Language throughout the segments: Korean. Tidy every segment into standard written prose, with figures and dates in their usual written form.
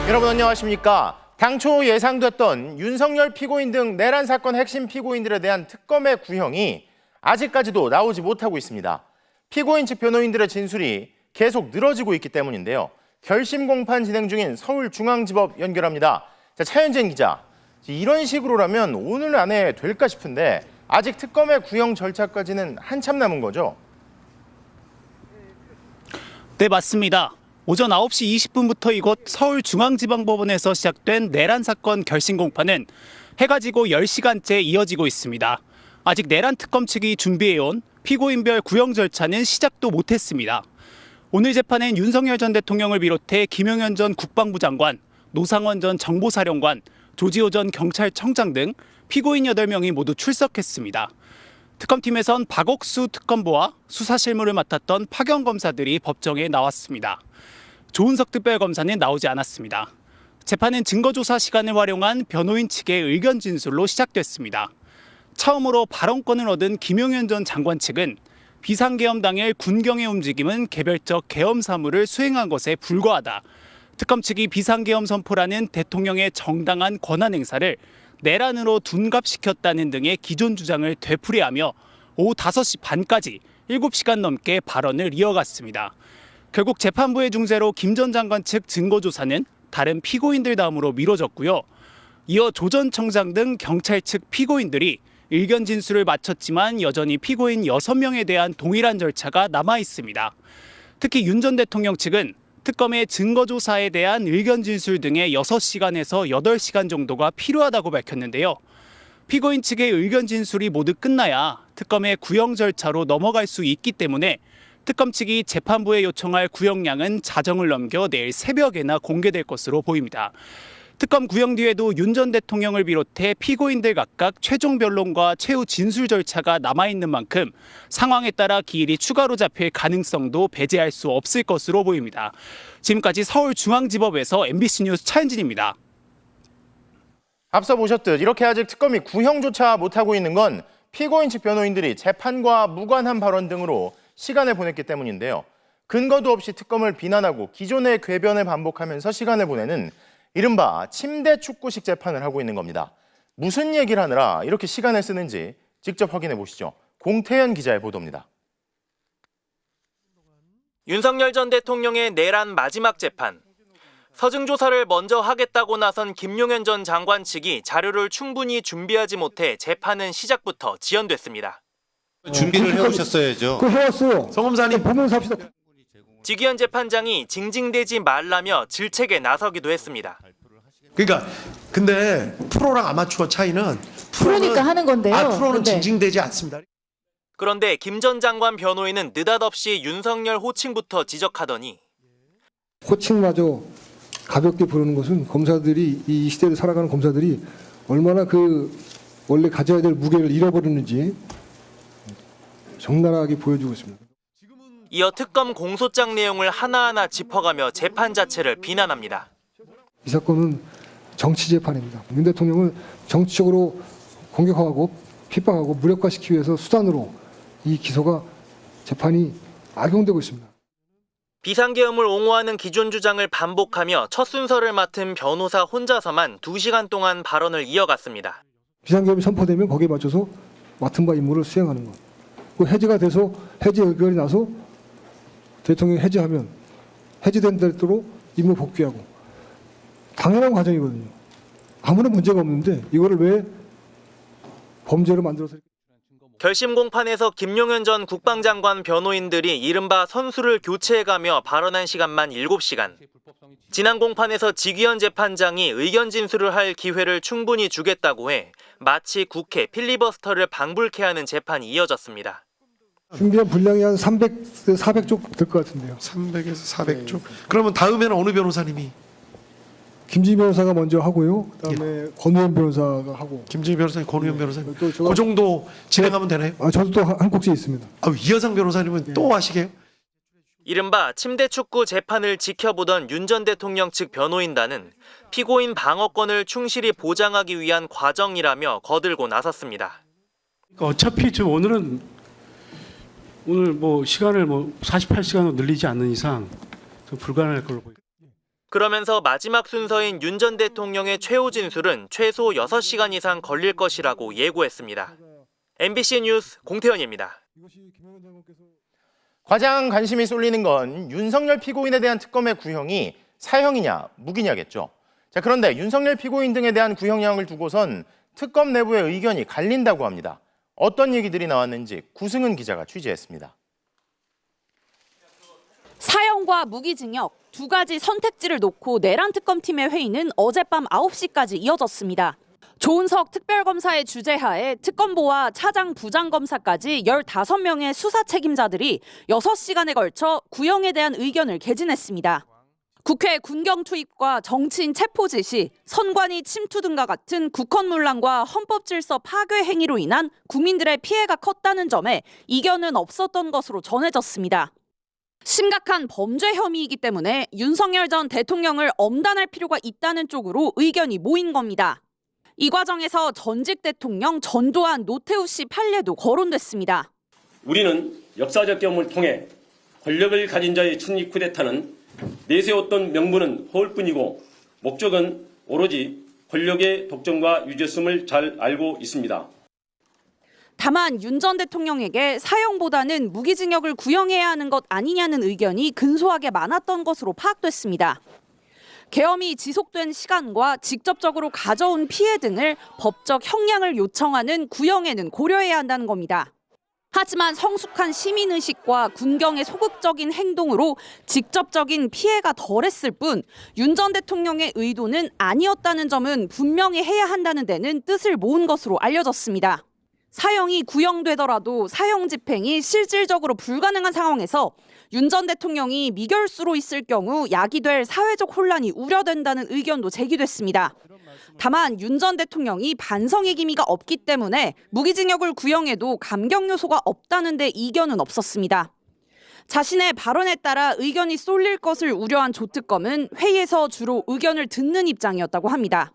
여러분 안녕하십니까? 당초 예상됐던 윤석열 피고인 등 내란 사건 핵심 피고인들에 대한 특검의 구형이 아직까지도 나오지 못하고 있습니다. 피고인 측 변호인들의 진술이 계속 늘어지고 있기 때문인데요. 결심 공판 진행 중인 서울중앙지법 연결합니다. 자, 차현진 기자, 이런 식으로라면 오늘 안에 될까 싶은데 아직 특검의 구형 절차까지는 한참 남은 거죠? 네, 맞습니다. 오전 9시 20분부터 이곳 서울중앙지방법원에서 시작된 내란 사건 결심 공판은 해가 지고 10시간째 이어지고 있습니다. 아직 내란 특검 측이 준비해온 피고인별 구형 절차는 시작도 못했습니다. 오늘 재판엔 윤석열 전 대통령을 비롯해 김용현 전 국방부 장관, 노상원 전 정보사령관, 조지호 전 경찰청장 등 피고인 8명이 모두 출석했습니다. 특검팀에선 박옥수 특검보와 수사실무를 맡았던 파견 검사들이 법정에 나왔습니다. 조은석 특별검사는 나오지 않았습니다. 재판은 증거조사 시간을 활용한 변호인 측의 의견 진술로 시작됐습니다. 처음으로 발언권을 얻은 김용현 전 장관 측은 비상계엄 당일 군경의 움직임은 개별적 계엄 사무를 수행한 것에 불과하다. 특검 측이 비상계엄 선포라는 대통령의 정당한 권한 행사를 내란으로 둔갑시켰다는 등의 기존 주장을 되풀이하며 오후 5시 반까지 7시간 넘게 발언을 이어갔습니다. 결국 재판부의 중재로 김 전 장관 측 증거조사는 다른 피고인들 다음으로 미뤄졌고요. 이어 조 전 청장 등 경찰 측 피고인들이 의견 진술을 마쳤지만 여전히 피고인 6명에 대한 동일한 절차가 남아 있습니다. 특히 윤 전 대통령 측은 특검의 증거조사에 대한 의견 진술 등의 6시간에서 8시간 정도가 필요하다고 밝혔는데요. 피고인 측의 의견 진술이 모두 끝나야 특검의 구형 절차로 넘어갈 수 있기 때문에 특검 측이 재판부에 요청할 구형량은 자정을 넘겨 내일 새벽에나 공개될 것으로 보입니다. 특검 구형 뒤에도 윤 전 대통령을 비롯해 피고인들 각각 최종 변론과 최후 진술 절차가 남아있는 만큼 상황에 따라 기일이 추가로 잡힐 가능성도 배제할 수 없을 것으로 보입니다. 지금까지 서울중앙지법에서 MBC 뉴스 차현진입니다. 앞서 보셨듯 이렇게 아직 특검이 구형조차 못하고 있는 건 피고인 측 변호인들이 재판과 무관한 발언 등으로 시간을 보냈기 때문인데요. 근거도 없이 특검을 비난하고 기존의 궤변을 반복하면서 시간을 보내는 이른바 침대 축구식 재판을 하고 있는 겁니다. 무슨 얘기를 하느라 이렇게 시간을 쓰는지 직접 확인해 보시죠. 공태현 기자의 보도입니다. 윤석열 전 대통령의 내란 마지막 재판. 서증 조사를 먼저 하겠다고 나선 김용현 전 장관 측이 자료를 충분히 준비하지 못해 재판은 시작부터 지연됐습니다. 준비를 해오셨어야죠. 그 해왔어요. 성 검사님 보면서 합시다. 지기현 재판장이 징징대지 말라며 질책에 나서기도 했습니다. 그러니까 근데 프로랑 아마추어 차이는 프로니까 하는 건데요. 프로는 근데. 징징대지 않습니다. 그런데 김 전 장관 변호인은 느닷없이 윤석열 호칭부터 지적하더니 호칭마저 가볍게 부르는 것은 검사들이 이 시대를 살아가는 검사들이 얼마나 그 원래 가져야 될 무게를 잃어버리는지 적나라하게 보여주고 있습니다. 이어 특검 공소장 내용을 하나하나 짚어가며 재판 자체를 비난합니다. 이 사건은 정치 재판입니다. 윤 대통령을 정치적으로 공격하고 핍박하고 무력화시키기 위해서 수단으로 이 기소가 재판이 악용되고 있습니다. 비상계엄을 옹호하는 기존 주장을 반복하며 첫 순서를 맡은 변호사 혼자서만 2시간 동안 발언을 이어갔습니다. 비상계엄이 선포되면 거기에 맞춰서 맡은 바 임무를 수행하는 것. 그 해제가 돼서 해제 의결이 나서 대통령이 해제하면 해제된 대로 임무 복귀하고 당연한 과정이거든요. 아무런 문제가 없는데 이거를 왜 범죄로 만들어서 결심 공판에서 김용현 전 국방장관 변호인들이 이른바 선수를 교체해가며 발언한 시간만 7시간. 지난 공판에서 지기현 재판장이 의견 진술을 할 기회를 충분히 주겠다고 해 마치 국회 필리버스터를 방불케 하는 재판이 이어졌습니다. 준비한 분량이 한 400쪽 될 것 같은데요. 300에서 400쪽. 그러면 다음에는 어느 변호사님이? 김지희 변호사가 먼저 하고요. 그다음에 권우현 변호사가 하고. 김지희 변호사님, 권우현 변호사님. 또 제가- 그 정도 진행하면 되나요? 저도 또 한 곡지 있습니다. 이하상 변호사님은 또 하시게요? 이른바 침대 축구 재판을 지켜보던 윤 전 대통령 측 변호인단은 피고인 방어권을 충실히 보장하기 위한 과정이라며 거들고 나섰습니다. 어차피 지금 오늘 뭐 시간을 48시간으로 늘리지 않는 이상 좀 불가능할 걸로 보입니다. 그러면서 마지막 순서인 윤 전 대통령의 최후 진술은 최소 6시간 이상 걸릴 것이라고 예고했습니다. MBC 뉴스 공태현입니다. 가장 관심이 쏠리는 건 윤석열 피고인에 대한 특검의 구형이 사형이냐 무기냐겠죠. 자, 그런데 윤석열 피고인 등에 대한 구형량을 두고선 특검 내부의 의견이 갈린다고 합니다. 어떤 얘기들이 나왔는지 구승은 기자가 취재했습니다. 사형과 무기징역 두 가지 선택지를 놓고 내란 특검팀의 회의는 어젯밤 9시까지 이어졌습니다. 조은석 특별검사의 주재하에 특검보와 차장 부장검사까지 15명의 수사 책임자들이 6시간에 걸쳐 구형에 대한 의견을 개진했습니다. 국회 군경 투입과 정치인 체포 지시, 선관위 침투 등과 같은 국헌문란과 헌법질서 파괴 행위로 인한 국민들의 피해가 컸다는 점에 이견은 없었던 것으로 전해졌습니다. 심각한 범죄 혐의이기 때문에 윤석열 전 대통령을 엄단할 필요가 있다는 쪽으로 의견이 모인 겁니다. 이 과정에서 전직 대통령 전두환, 노태우 씨 판례도 거론됐습니다. 우리는 역사적 경험을 통해 권력을 가진 자의 충리 쿠데타는 내세웠던 명분은 허울뿐이고 목적은 오로지 권력의 독점과 유죄성을 잘 알고 있습니다. 다만 윤 전 대통령에게 사형보다는 무기징역을 구형해야 하는 것 아니냐는 의견이 근소하게 많았던 것으로 파악됐습니다. 계엄이 지속된 시간과 직접적으로 가져온 피해 등을 법적 형량을 요청하는 구형에는 고려해야 한다는 겁니다. 하지만 성숙한 시민의식과 군경의 소극적인 행동으로 직접적인 피해가 덜했을 뿐 윤 전 대통령의 의도는 아니었다는 점은 분명히 해야 한다는 데는 뜻을 모은 것으로 알려졌습니다. 사형이 구형되더라도 사형 집행이 실질적으로 불가능한 상황에서 윤 전 대통령이 미결수로 있을 경우 야기될 사회적 혼란이 우려된다는 의견도 제기됐습니다. 다만 윤 전 대통령이 반성의 기미가 없기 때문에 무기징역을 구형해도 감경 요소가 없다는 데 이견은 없었습니다. 자신의 발언에 따라 의견이 쏠릴 것을 우려한 조특검은 회의에서 주로 의견을 듣는 입장이었다고 합니다.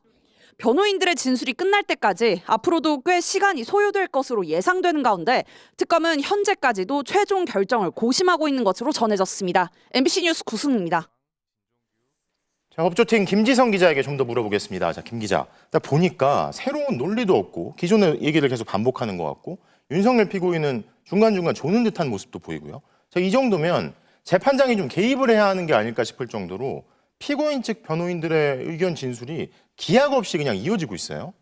변호인들의 진술이 끝날 때까지 앞으로도 꽤 시간이 소요될 것으로 예상되는 가운데 특검은 현재까지도 최종 결정을 고심하고 있는 것으로 전해졌습니다. MBC 뉴스 구승입니다. 자, 법조팀 김지성 기자에게 좀 더 물어보겠습니다. 자, 김 기자, 나 보니까 새로운 논리도 없고 기존의 얘기를 계속 반복하는 것 같고 윤석열 피고인은 중간중간 조는 듯한 모습도 보이고요. 자, 이 정도면 재판장이 좀 개입을 해야 하는 게 아닐까 싶을 정도로 피고인 측 변호인들의 의견 진술이 기약 없이 그냥 이어지고 있어요.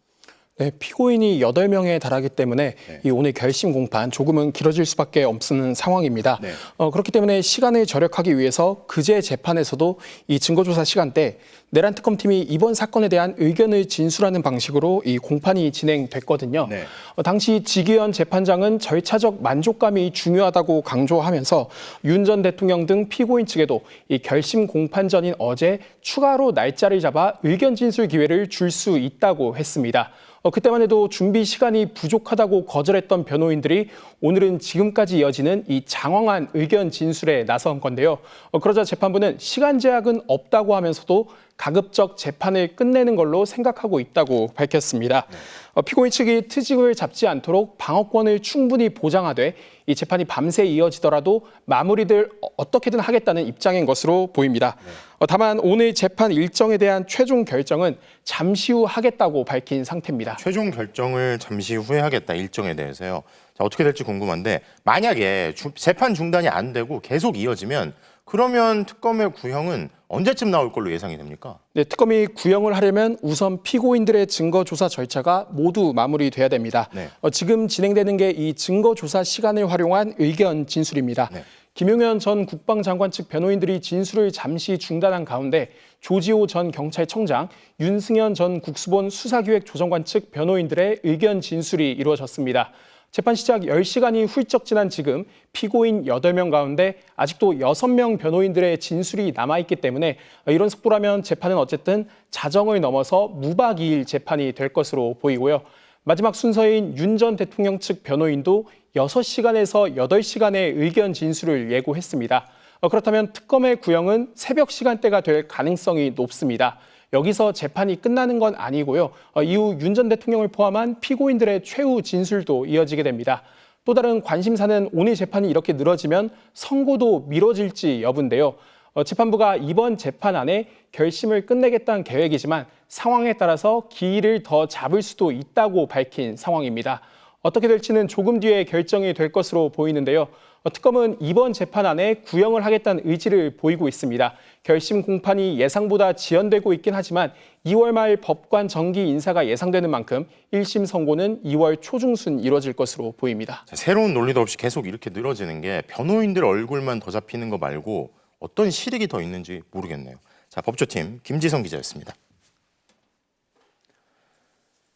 네, 피고인이 8명에 달하기 때문에 이 오늘 결심 공판 조금은 길어질 수밖에 없는 상황입니다. 네. 그렇기 때문에 시간을 절약하기 위해서 그제 재판에서도 이 증거조사 시간대 내란 특검팀이 이번 사건에 대한 의견을 진술하는 방식으로 이 공판이 진행됐거든요. 네. 당시 지기현 재판장은 절차적 만족감이 중요하다고 강조하면서 윤 전 대통령 등 피고인 측에도 이 결심 공판 전인 어제 추가로 날짜를 잡아 의견 진술 기회를 줄 수 있다고 했습니다. 그때만 해도 준비 시간이 부족하다고 거절했던 변호인들이 오늘은 지금까지 이어지는 이 장황한 의견 진술에 나선 건데요. 그러자 재판부는 시간 제약은 없다고 하면서도 가급적 재판을 끝내는 걸로 생각하고 있다고 밝혔습니다. 피고인 측이 트집을 잡지 않도록 방어권을 충분히 보장하되 이 재판이 밤새 이어지더라도 마무리를 어떻게든 하겠다는 입장인 것으로 보입니다. 다만 오늘 재판 일정에 대한 최종 결정은 잠시 후 하겠다고 밝힌 상태입니다. 최종 결정을 잠시 후에 하겠다, 일정에 대해서요. 자, 어떻게 될지 궁금한데 만약에 재판 중단이 안 되고 계속 이어지면 그러면 특검의 구형은 언제쯤 나올 걸로 예상이 됩니까? 네, 특검이 구형을 하려면 우선 피고인들의 증거조사 절차가 모두 마무리돼야 됩니다. 네. 지금 진행되는 게 이 증거조사 시간을 활용한 의견 진술입니다. 네. 김용현 전 국방장관 측 변호인들이 진술을 잠시 중단한 가운데 조지호 전 경찰청장, 윤승현 전 국수본 수사기획조정관 측 변호인들의 의견 진술이 이루어졌습니다. 재판 시작 10시간이 훌쩍 지난 지금 피고인 8명 가운데 아직도 6명 변호인들의 진술이 남아있기 때문에 이런 속도라면 재판은 어쨌든 자정을 넘어서 무박 2일 재판이 될 것으로 보이고요. 마지막 순서인 윤 전 대통령 측 변호인도 6시간에서 8시간의 의견 진술을 예고했습니다. 그렇다면 특검의 구형은 새벽 시간대가 될 가능성이 높습니다. 여기서 재판이 끝나는 건 아니고요. 이후 윤 전 대통령을 포함한 피고인들의 최후 진술도 이어지게 됩니다. 또 다른 관심사는 오늘 재판이 이렇게 늘어지면 선고도 미뤄질지 여부인데요. 재판부가 이번 재판안에 결심을 끝내겠다는 계획이지만 상황에 따라서 기일을 더 잡을 수도 있다고 밝힌 상황입니다. 어떻게 될지는 조금 뒤에 결정이 될 것으로 보이는데요. 특검은 이번 재판안에 구형을 하겠다는 의지를 보이고 있습니다. 결심 공판이 예상보다 지연되고 있긴 하지만 2월 말 법관 정기 인사가 예상되는 만큼 1심 선고는 2월 초중순 이뤄질 것으로 보입니다. 새로운 논리도 없이 계속 이렇게 늘어지는 게 변호인들 얼굴만 더 잡히는 거 말고 어떤 실익이 더 있는지 모르겠네요. 자, 법조팀 김지성 기자였습니다.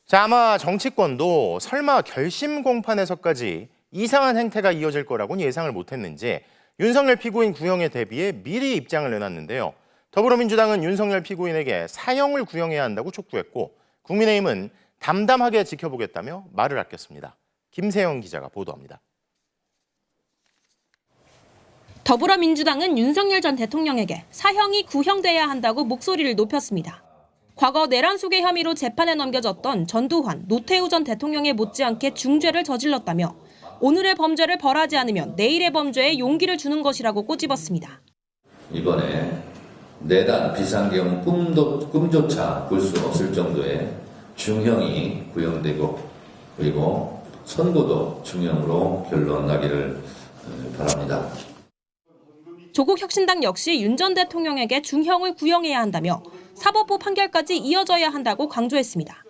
자, 아마 정치권도 설마 결심 공판에서까지 이상한 행태가 이어질 거라고는 예상을 못했는지 윤석열 피고인 구형에 대비해 미리 입장을 내놨는데요. 더불어민주당은 윤석열 피고인에게 사형을 구형해야 한다고 촉구했고 국민의힘은 담담하게 지켜보겠다며 말을 아꼈습니다. 김세영 기자가 보도합니다. 더불어민주당은 윤석열 전 대통령에게 사형이 구형돼야 한다고 목소리를 높였습니다. 과거 내란 수괴 혐의로 재판에 넘겨졌던 전두환, 노태우 전 대통령에 못지않게 중죄를 저질렀다며 오늘의 범죄를 벌하지 않으면 내일의 범죄에 용기를 주는 것이라고 꼬집었습니다. 이번에 내란 비상계엄 꿈조차 꿀 수 없을 정도의 중형이 구형되고 그리고 선고도 중형으로 결론나기를 바랍니다. 조국 혁신당 역시 윤 전 대통령에게 중형을 구형해야 한다며 사법부 판결까지 이어져야 한다고 강조했습니다.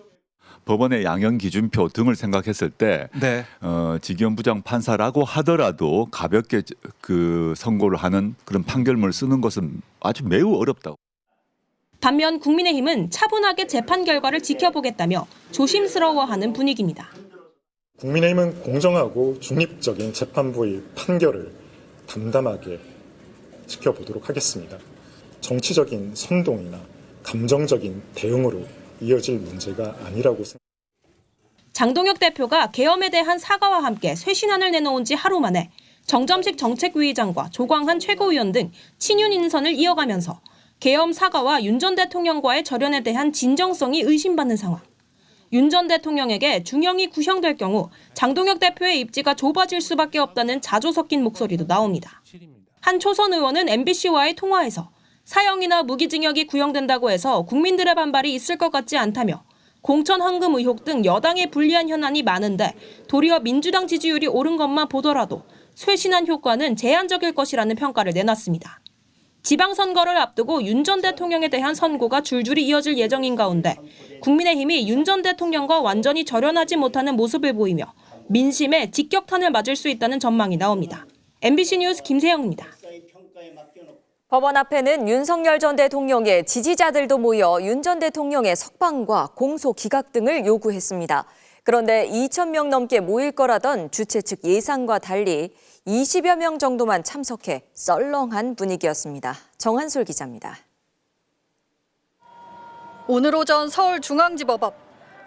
법원의 양형 기준표 등을 생각했을 때 직위원 부장 판사라고 하더라도 가볍게 그 선고를 하는 그런 판결문을 쓰는 것은 아주 매우 어렵다고. 반면 국민의힘은 차분하게 재판 결과를 지켜보겠다며 조심스러워하는 분위기입니다. 국민의힘은 공정하고 중립적인 재판부의 판결을 담담하게 지켜보도록 하겠습니다. 정치적인 선동이나 감정적인 대응으로 이어질 문제가 아니라고 생각합니다. 장동혁 대표가 계엄에 대한 사과와 함께 쇄신안을 내놓은 지 하루 만에 정점식 정책위의장과 조광한 최고위원 등 친윤 인선을 이어가면서 계엄 사과와 윤 전 대통령과의 절연에 대한 진정성이 의심받는 상황. 윤 전 대통령에게 중형이 구형될 경우 장동혁 대표의 입지가 좁아질 수밖에 없다는 자조 섞인 목소리도 나옵니다. 한 초선 의원은 MBC와의 통화에서 사형이나 무기징역이 구형된다고 해서 국민들의 반발이 있을 것 같지 않다며 공천 헌금 의혹 등 여당에 불리한 현안이 많은데 도리어 민주당 지지율이 오른 것만 보더라도 쇄신안 효과는 제한적일 것이라는 평가를 내놨습니다. 지방선거를 앞두고 윤 전 대통령에 대한 선고가 줄줄이 이어질 예정인 가운데 국민의힘이 윤 전 대통령과 완전히 절연하지 못하는 모습을 보이며 민심에 직격탄을 맞을 수 있다는 전망이 나옵니다. MBC 뉴스 김세영입니다. 법원 앞에는 윤석열 전 대통령의 지지자들도 모여 윤 전 대통령의 석방과 공소 기각 등을 요구했습니다. 그런데 2,000명 넘게 모일 거라던 주최 측 예상과 달리 20여 명 정도만 참석해 썰렁한 분위기였습니다. 정한솔 기자입니다. 오늘 오전 서울중앙지법 앞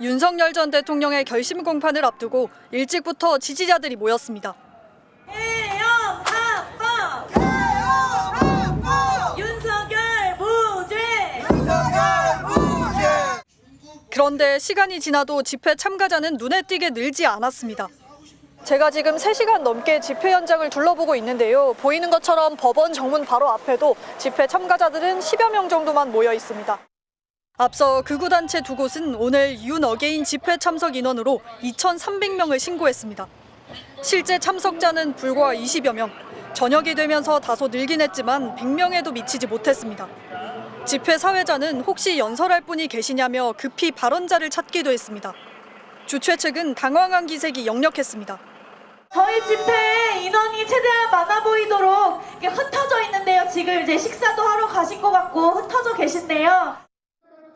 윤석열 전 대통령의 결심 공판을 앞두고 일찍부터 지지자들이 모였습니다. 그런데 시간이 지나도 집회 참가자는 눈에 띄게 늘지 않았습니다. 제가 지금 3시간 넘게 집회 현장을 둘러보고 있는데요. 보이는 것처럼 법원 정문 바로 앞에도 집회 참가자들은 10여 명 정도만 모여 있습니다. 앞서 극우단체 두 곳은 오늘 윤 어게인 집회 참석 인원으로 2,300명을 신고했습니다. 실제 참석자는 불과 20여 명, 저녁이 되면서 다소 늘긴 했지만 100명에도 미치지 못했습니다. 집회 사회자는 혹시 연설할 분이 계시냐며 급히 발언자를 찾기도 했습니다. 주최 측은 당황한 기색이 역력했습니다. 저희 집회에 인원이 최대한 많아 보이도록 흩어져 있는데요. 지금 이제 식사도 하러 가신 것 같고 흩어져 계신데요.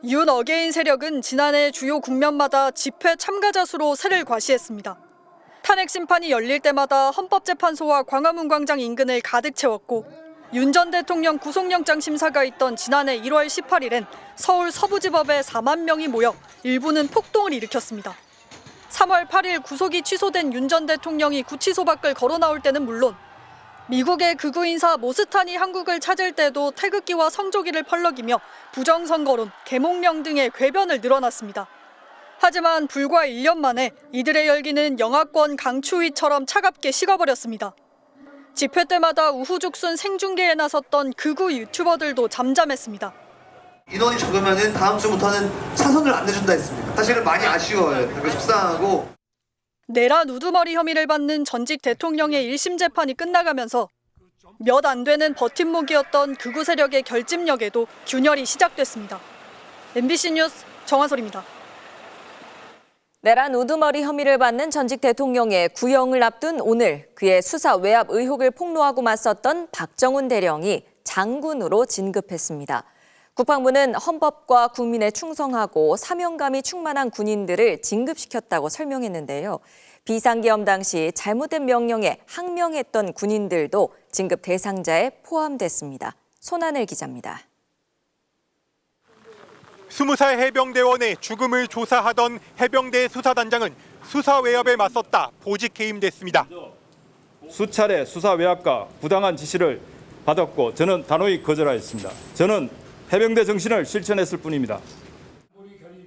윤 어게인 세력은 지난해 주요 국면마다 집회 참가자 수로 세를 과시했습니다. 탄핵 심판이 열릴 때마다 헌법재판소와 광화문 광장 인근을 가득 채웠고 윤 전 대통령 구속영장 심사가 있던 지난해 1월 18일엔 서울 서부지법에 4만 명이 모여 일부는 폭동을 일으켰습니다. 3월 8일 구속이 취소된 윤 전 대통령이 구치소 밖을 걸어 나올 때는 물론 미국의 극우 인사 모스탄이 한국을 찾을 때도 태극기와 성조기를 펄럭이며 부정선거론, 계몽령 등의 궤변을 늘어놨습니다. 하지만 불과 1년 만에 이들의 열기는 영하권 강추위처럼 차갑게 식어버렸습니다. 집회 때마다 우후죽순 생중계에 나섰던 극우 유튜버들도 잠잠했습니다. 인원이 적으면 다음 주부터는 차선을 안 내준다 했습니다. 사실은 많이 아쉬워요. 되게 속상하고. 내란 우두머리 혐의를 받는 전직 대통령의 1심 재판이 끝나가면서 몇 안 되는 버팀목이었던 극우 세력의 결집력에도 균열이 시작됐습니다. MBC 뉴스 정한솔입니다. 내란 우두머리 혐의를 받는 전직 대통령의 구형을 앞둔 오늘 그의 수사 외압 의혹을 폭로하고 맞섰던 박정훈 대령이 장군으로 진급했습니다. 국방부는 헌법과 국민에 충성하고 사명감이 충만한 군인들을 진급시켰다고 설명했는데요. 비상계엄 당시 잘못된 명령에 항명했던 군인들도 진급 대상자에 포함됐습니다. 손하늘 기자입니다. 20살 해병대원의 죽음을 조사하던 해병대 수사단장은 수사 외압에 맞섰다 보직 해임됐습니다. 수차례 수사 외압과 부당한 지시를 받았고 저는 단호히 거절하였습니다. 저는 해병대 정신을 실천했을 뿐입니다.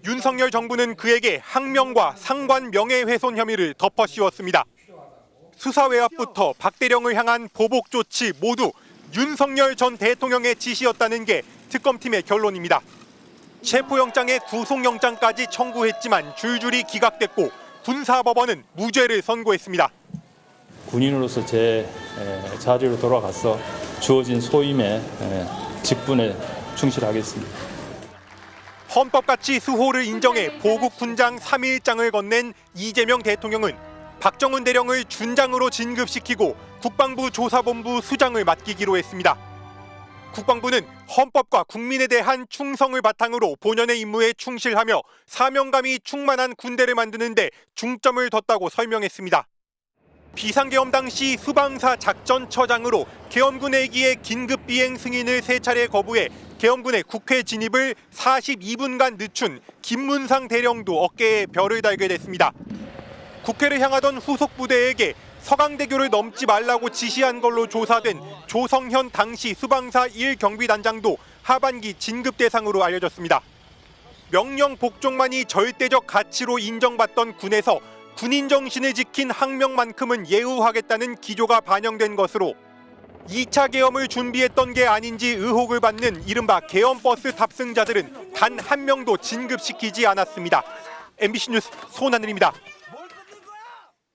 윤석열 정부는 그에게 항명과 상관 명예훼손 혐의를 덮어씌웠습니다. 수사 외압부터 박 대령을 향한 보복 조치 모두 윤석열 전 대통령의 지시였다는 게 특검팀의 결론입니다. 체포영장에 구속영장까지 청구했지만 줄줄이 기각됐고 군사법원은 무죄를 선고했습니다. 군인으로서 제 자리로 돌아가서 주어진 소임에 직분에 충실하겠습니다. 헌법가치 수호를 인정해 보국훈장 3일장을 건넨 이재명 대통령은 박정훈 대령을 준장으로 진급시키고 국방부 조사본부 수장을 맡기기로 했습니다. 국방부는 헌법과 국민에 대한 충성을 바탕으로 본연의 임무에 충실하며 사명감이 충만한 군대를 만드는 데 중점을 뒀다고 설명했습니다. 비상계엄 당시 수방사 작전처장으로 계엄군 헬기의 긴급 비행 승인을 3차례 거부해 계엄군의 국회 진입을 42분간 늦춘 김문상 대령도 어깨에 별을 달게 됐습니다. 국회를 향하던 후속 부대에게 서강대교를 넘지 말라고 지시한 걸로 조사된 조성현 당시 수방사 1경비단장도 하반기 진급 대상으로 알려졌습니다. 명령 복종만이 절대적 가치로 인정받던 군에서 군인 정신을 지킨 항명만큼은 예우하겠다는 기조가 반영된 것으로 2차 계엄을 준비했던 게 아닌지 의혹을 받는 이른바 계엄버스 탑승자들은 단 한 명도 진급시키지 않았습니다. MBC 뉴스 손하늘입니다.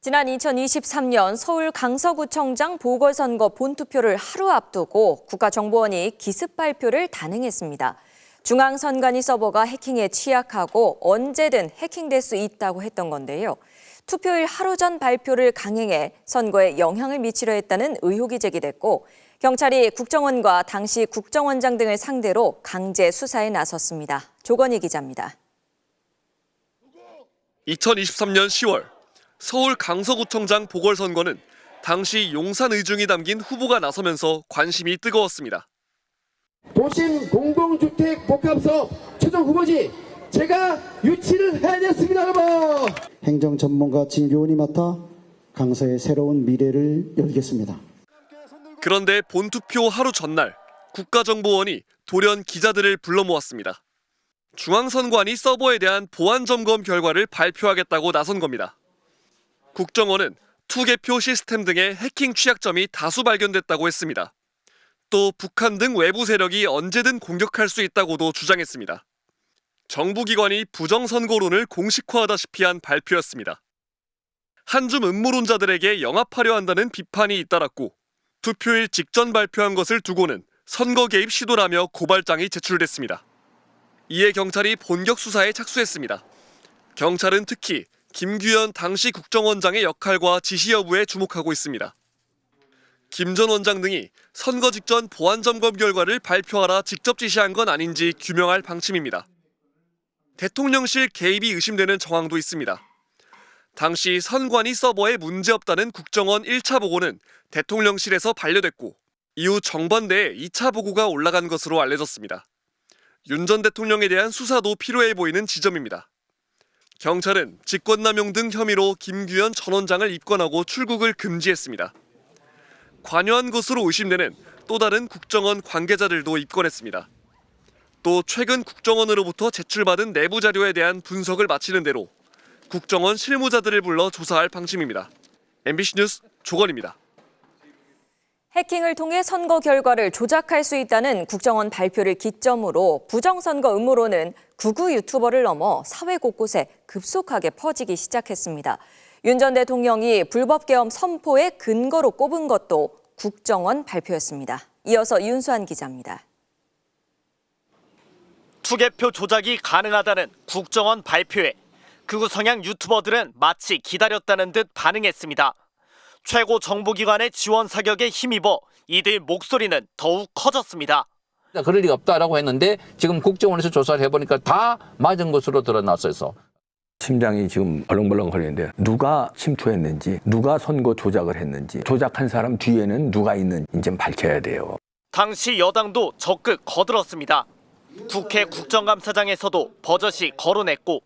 지난 2023년 서울 강서구청장 보궐선거 본투표를 하루 앞두고 국가정보원이 기습 발표를 단행했습니다. 중앙선관위 서버가 해킹에 취약하고 언제든 해킹될 수 있다고 했던 건데요. 투표일 하루 전 발표를 강행해 선거에 영향을 미치려 했다는 의혹이 제기됐고 경찰이 국정원과 당시 국정원장 등을 상대로 강제 수사에 나섰습니다. 조건희 기자입니다. 2023년 10월 서울 강서구청장 보궐선거는 당시 용산 의중이 담긴 후보가 나서면서 관심이 뜨거웠습니다. 도심 공동주택 복합사업 최종 후보지 제가 유치를 해냈습니다, 여러분. 행정 전문가 진교원이 맡아 강서의 새로운 미래를 열겠습니다. 그런데 본투표 하루 전날 국가정보원이 돌연 기자들을 불러 모았습니다. 중앙선관위 서버에 대한 보안 점검 결과를 발표하겠다고 나선 겁니다. 국정원은 투개표 시스템 등의 해킹 취약점이 다수 발견됐다고 했습니다. 또 북한 등 외부 세력이 언제든 공격할 수 있다고도 주장했습니다. 정부기관이 부정선거론을 공식화하다시피 한 발표였습니다. 한줌 음모론자들에게 영합하려 한다는 비판이 잇따랐고 투표일 직전 발표한 것을 두고는 선거 개입 시도라며 고발장이 제출됐습니다. 이에 경찰이 본격 수사에 착수했습니다. 경찰은 특히 김규현 당시 국정원장의 역할과 지시 여부에 주목하고 있습니다. 김 전 원장 등이 선거 직전 보안 점검 결과를 발표하라 직접 지시한 건 아닌지 규명할 방침입니다. 대통령실 개입이 의심되는 정황도 있습니다. 당시 선관위 서버에 문제없다는 국정원 1차 보고는 대통령실에서 반려됐고 이후 정반대에 2차 보고가 올라간 것으로 알려졌습니다. 윤 전 대통령에 대한 수사도 필요해 보이는 지점입니다. 경찰은 직권남용 등 혐의로 김규현 전 원장을 입건하고 출국을 금지했습니다. 관여한 것으로 의심되는 또 다른 국정원 관계자들도 입건했습니다. 또 최근 국정원으로부터 제출받은 내부 자료에 대한 분석을 마치는 대로 국정원 실무자들을 불러 조사할 방침입니다. MBC 뉴스 조건입니다. 해킹을 통해 선거 결과를 조작할 수 있다는 국정원 발표를 기점으로 부정선거 음모론은 극우 유튜버를 넘어 사회 곳곳에 급속하게 퍼지기 시작했습니다. 윤 전 대통령이 불법 계엄 선포의 근거로 꼽은 것도 국정원 발표였습니다. 이어서 윤수환 기자입니다. 투개표 조작이 가능하다는 국정원 발표에 극우 성향 유튜버들은 마치 기다렸다는 듯 반응했습니다. 최고 정보기관의 지원 사격에 힘입어 이들 목소리는 더욱 커졌습니다. 그럴 리가 없다라고 했는데 지금 국정원에서 조사를 해보니까 다 맞은 것으로 드러났어요. 심장이 지금 벌렁벌렁거리는데 누가 침투했는지, 누가 선거 조작을 했는지, 조작한 사람 뒤에는 누가 있는지 이제 밝혀야 돼요. 당시 여당도 적극 거들었습니다. 국회 국정감사장에서도 버젓이 거론했고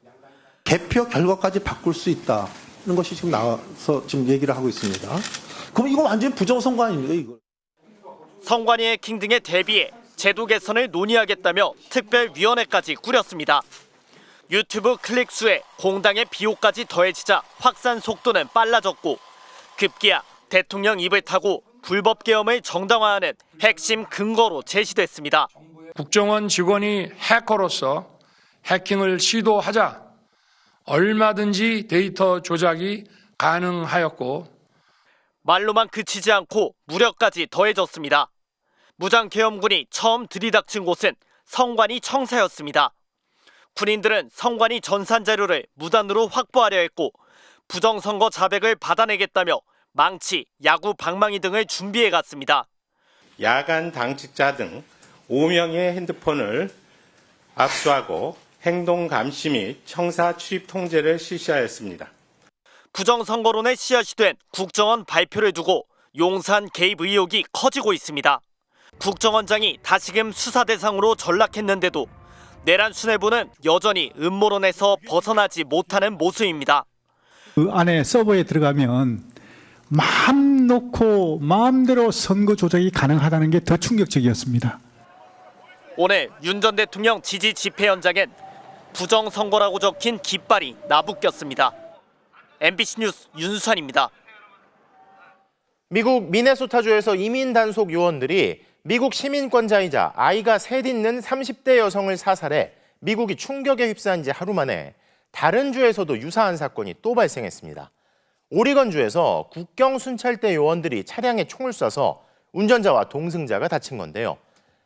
개표 결과까지 바꿀 수 있다는 것이 지금 나와서 지금 얘기를 하고 있습니다. 그럼 이거 완전 부정선거 아닙니까, 이거? 선관위 해킹 등에 대비해 제도 개선을 논의하겠다며 특별위원회까지 꾸렸습니다. 유튜브 클릭 수에 공당의 비호까지 더해지자 확산 속도는 빨라졌고 급기야 대통령 입을 타고 불법 계엄을 정당화하는 핵심 근거로 제시됐습니다. 국정원 직원이 해커로서 해킹을 시도하자 얼마든지 데이터 조작이 가능하였고 말로만 그치지 않고 무력까지 더해졌습니다. 무장계엄군이 처음 들이닥친 곳은 성관이 청사였습니다. 군인들은 성관이 전산 자료를 무단으로 확보하려 했고 부정선거 자백을 받아내겠다며 망치, 야구 방망이 등을 준비해 갔습니다. 야간 당직자 등 5명의 핸드폰을 압수하고 행동 감시 및 청사 출입 통제를 실시하였습니다. 부정선거론의 씨앗이 된 국정원 발표를 두고 용산 개입 의혹이 커지고 있습니다. 국정원장이 다시금 수사 대상으로 전락했는데도 내란 수뇌부는 여전히 음모론에서 벗어나지 못하는 모습입니다. 그 안에 서버에 들어가면 마음 놓고 마음대로 선거 조작이 가능하다는 게 더 충격적이었습니다. 오늘 윤 전 대통령 지지 집회 현장엔 부정선거라고 적힌 깃발이 나부꼈습니다. MBC 뉴스 윤수환입니다. 미국 미네소타주에서 이민 단속 요원들이 미국 시민권자이자 아이가 셋 있는 30대 여성을 사살해 미국이 충격에 휩싸인 지 하루 만에 다른 주에서도 유사한 사건이 또 발생했습니다. 오리건주에서 국경 순찰대 요원들이 차량에 총을 쏴서 운전자와 동승자가 다친 건데요.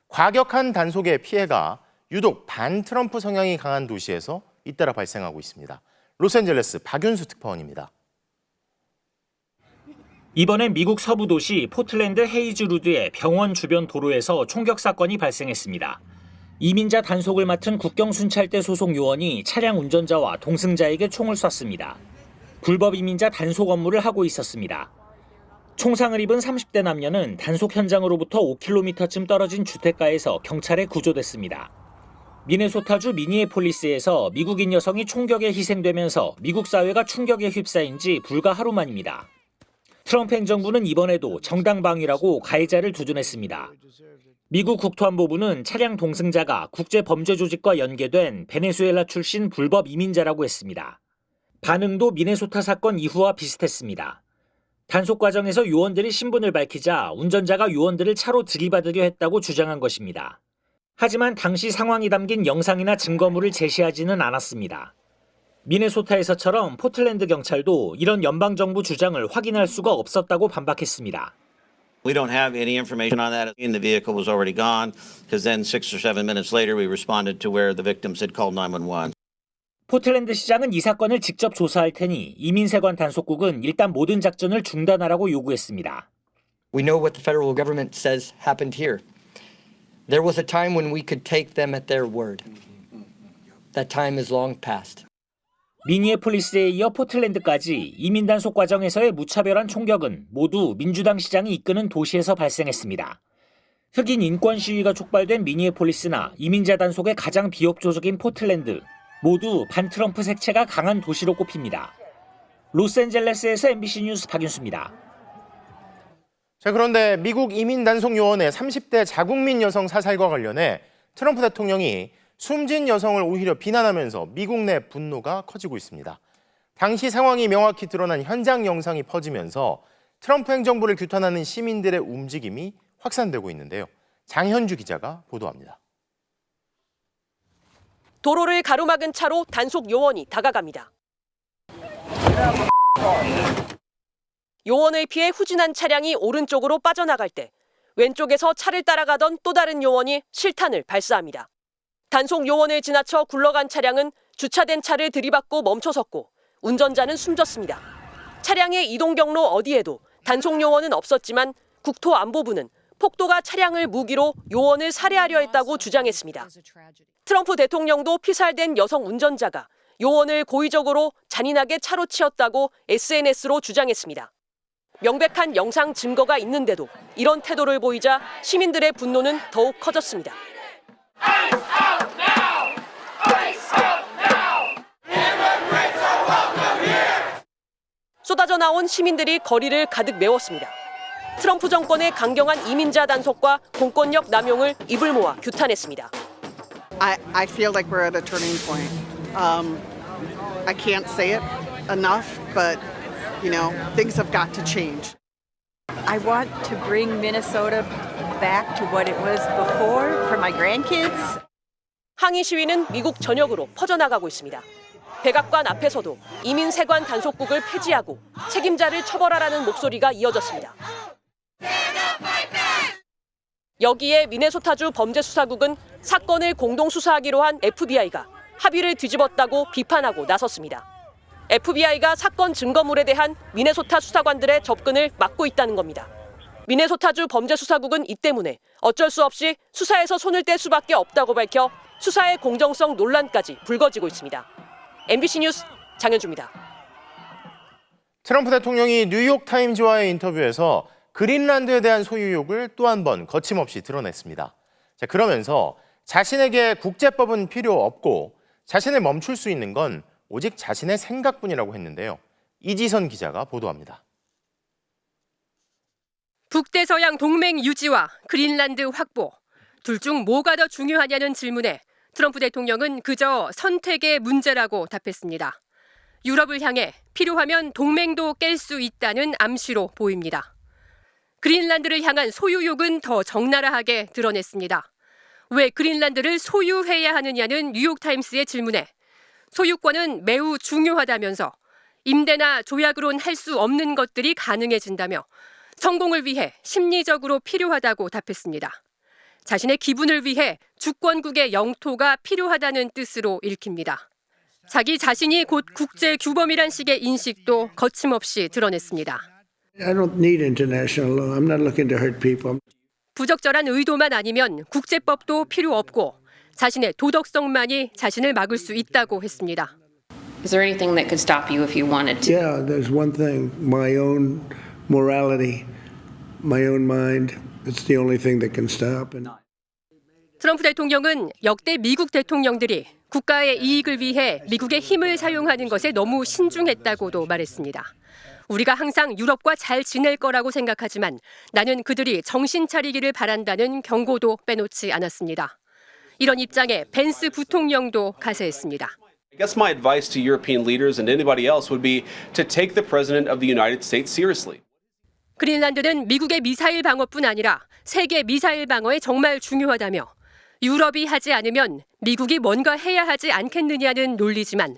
과격한 단속의 피해가 유독 반트럼프 성향이 강한 도시에서 잇따라 발생하고 있습니다. 로스앤젤레스 박윤수 특파원입니다. 이번엔 미국 서부 도시 포틀랜드 헤이즈루드의 병원 주변 도로에서 총격 사건이 발생했습니다. 이민자 단속을 맡은 국경순찰대 소속 요원이 차량 운전자와 동승자에게 총을 쐈습니다. 불법 이민자 단속 업무를 하고 있었습니다. 총상을 입은 30대 남녀는 단속 현장으로부터 5km쯤 떨어진 주택가에서 경찰에 구조됐습니다. 미네소타주 미니애폴리스에서 미국인 여성이 총격에 희생되면서 미국 사회가 충격에 휩싸인 지 불과 하루 만입니다. 트럼프 행정부는 이번에도 정당 방위라고 가해자를 두둔했습니다. 미국 국토안보부는 차량 동승자가 국제범죄 조직과 연계된 베네수엘라 출신 불법 이민자라고 했습니다. 반응도 미네소타 사건 이후와 비슷했습니다. 단속 과정에서 요원들이 신분을 밝히자 운전자가 요원들을 차로 들이받으려 했다고 주장한 것입니다. 하지만 당시 상황이 담긴 영상이나 증거물을 제시하지는 않았습니다. 미네소타에서처럼 포틀랜드 경찰도 이런 연방정부 주장을 확인할 수가 없었다고 반박했습니다. We don't have any information on that. The vehicle was already gone because then 6 or 7 minutes later we responded to where the victims had called 911. 포틀랜드 시장은 이 사건을 직접 조사할 테니 이민세관 단속국은 일단 모든 작전을 중단하라고 요구했습니다. We know what the federal government says happened here. There was a time when we could take them at their word. That time is long past. 미니애폴리스에 이어 포틀랜드까지 이민 단속 과정에서의 무차별한 총격은 모두 민주당 시장이 이끄는 도시에서 발생했습니다. 흑인 인권 시위가 촉발된 미니애폴리스나 이민자 단속의 가장 비협조적인 포틀랜드, 모두 반트럼프 색채가 강한 도시로 꼽힙니다. 로스앤젤레스에서 MBC 뉴스 박윤수입니다. 자, 그런데 미국 이민 단속 요원의 30대 자국민 여성 사살과 관련해 트럼프 대통령이 숨진 여성을 오히려 비난하면서 미국 내 분노가 커지고 있습니다. 당시 상황이 명확히 드러난 현장 영상이 퍼지면서 트럼프 행정부를 규탄하는 시민들의 움직임이 확산되고 있는데요. 장현주 기자가 보도합니다. 도로를 가로막은 차로 단속 요원이 다가갑니다. 요원을 피해 후진한 차량이 오른쪽으로 빠져나갈 때 왼쪽에서 차를 따라가던 또 다른 요원이 실탄을 발사합니다. 단속 요원을 지나쳐 굴러간 차량은 주차된 차를 들이받고 멈춰섰고 운전자는 숨졌습니다. 차량의 이동 경로 어디에도 단속 요원은 없었지만 국토안보부는 폭도가 차량을 무기로 요원을 살해하려 했다고 주장했습니다. 트럼프 대통령도 피살된 여성 운전자가 요원을 고의적으로 잔인하게 차로 치었다고 SNS로 주장했습니다. 명백한 영상 증거가 있는데도 이런 태도를 보이자 시민들의 분노는 더욱 커졌습니다. 쏟아져 나온 시민들이 거리를 가득 메웠습니다. 트럼프 정권의 강경한 이민자 단속과 공권력 남용을 입을 모아 규탄했습니다. I feel like we're at a turning point. I can't say it enough, but you know, things have got to change. I want to bring Minnesota back to what it was before for my grandkids. 항의 시위는 미국 전역으로 퍼져나가고 있습니다. 백악관 앞에서도 이민 세관 단속국을 폐지하고 책임자를 처벌하라는 목소리가 이어졌습니다. 여기에 미네소타주 범죄수사국은 사건을 공동 수사하기로 한 FBI가 합의를 뒤집었다고 비판하고 나섰습니다. FBI가 사건 증거물에 대한 미네소타 수사관들의 접근을 막고 있다는 겁니다. 미네소타주 범죄수사국은 이 때문에 어쩔 수 없이 수사에서 손을 뗄 수밖에 없다고 밝혀 수사의 공정성 논란까지 불거지고 있습니다. MBC 뉴스 장현주입니다. 트럼프 대통령이 뉴욕타임즈와의 인터뷰에서 그린란드에 대한 소유 의혹을 또 한 번 거침없이 드러냈습니다. 그러면서 자신에게 국제법은 필요 없고 자신을 멈출 수 있는 건 오직 자신의 생각뿐이라고 했는데요. 이지선 기자가 보도합니다. 북대서양 동맹 유지와 그린란드 확보, 둘 중 뭐가 더 중요하냐는 질문에 트럼프 대통령은 그저 선택의 문제라고 답했습니다. 유럽을 향해 필요하면 동맹도 깰 수 있다는 암시로 보입니다. 그린란드를 향한 소유욕은 더 적나라하게 드러냈습니다. 왜 그린란드를 소유해야 하느냐는 뉴욕타임스의 질문에 소유권은 매우 중요하다면서 임대나 조약으론 할 수 없는 것들이 가능해진다며 성공을 위해 심리적으로 필요하다고 답했습니다. 자신의 기분을 위해 주권국의 영토가 필요하다는 뜻으로 읽힙니다. 자기 자신이 곧 국제 규범이란 식의 인식도 거침없이 드러냈습니다. I don't need international law. I'm not looking to hurt people. 부적절한 의도만 아니면 국제법도 필요 없고 자신의 도덕성만이 자신을 막을 수 있다고 했습니다. Is there anything that could stop you if you wanted to? Yeah, there's one thing. My own morality, my own mind. It's the only thing that can stop. 트럼프 대통령은 역대 미국 대통령들이 국가의 이익을 위해 미국의 힘을 사용하는 것에 너무 신중했다고도 말했습니다. 우리가 항상 유럽과 잘 지낼 거라고 생각하지만 나는 그들이 정신 차리기를 바란다는 경고도 빼놓지 않았습니다. 이런 입장에 벤스 부통령도 가세했습니다. I guess my advice to European leaders and anybody else would be to take the President of the United States seriously. 그린란드는 미국의 미사일 방어뿐 아니라 세계 미사일 방어에 정말 중요하다며 유럽이 하지 않으면 미국이 뭔가 해야 하지 않겠느냐는 논리지만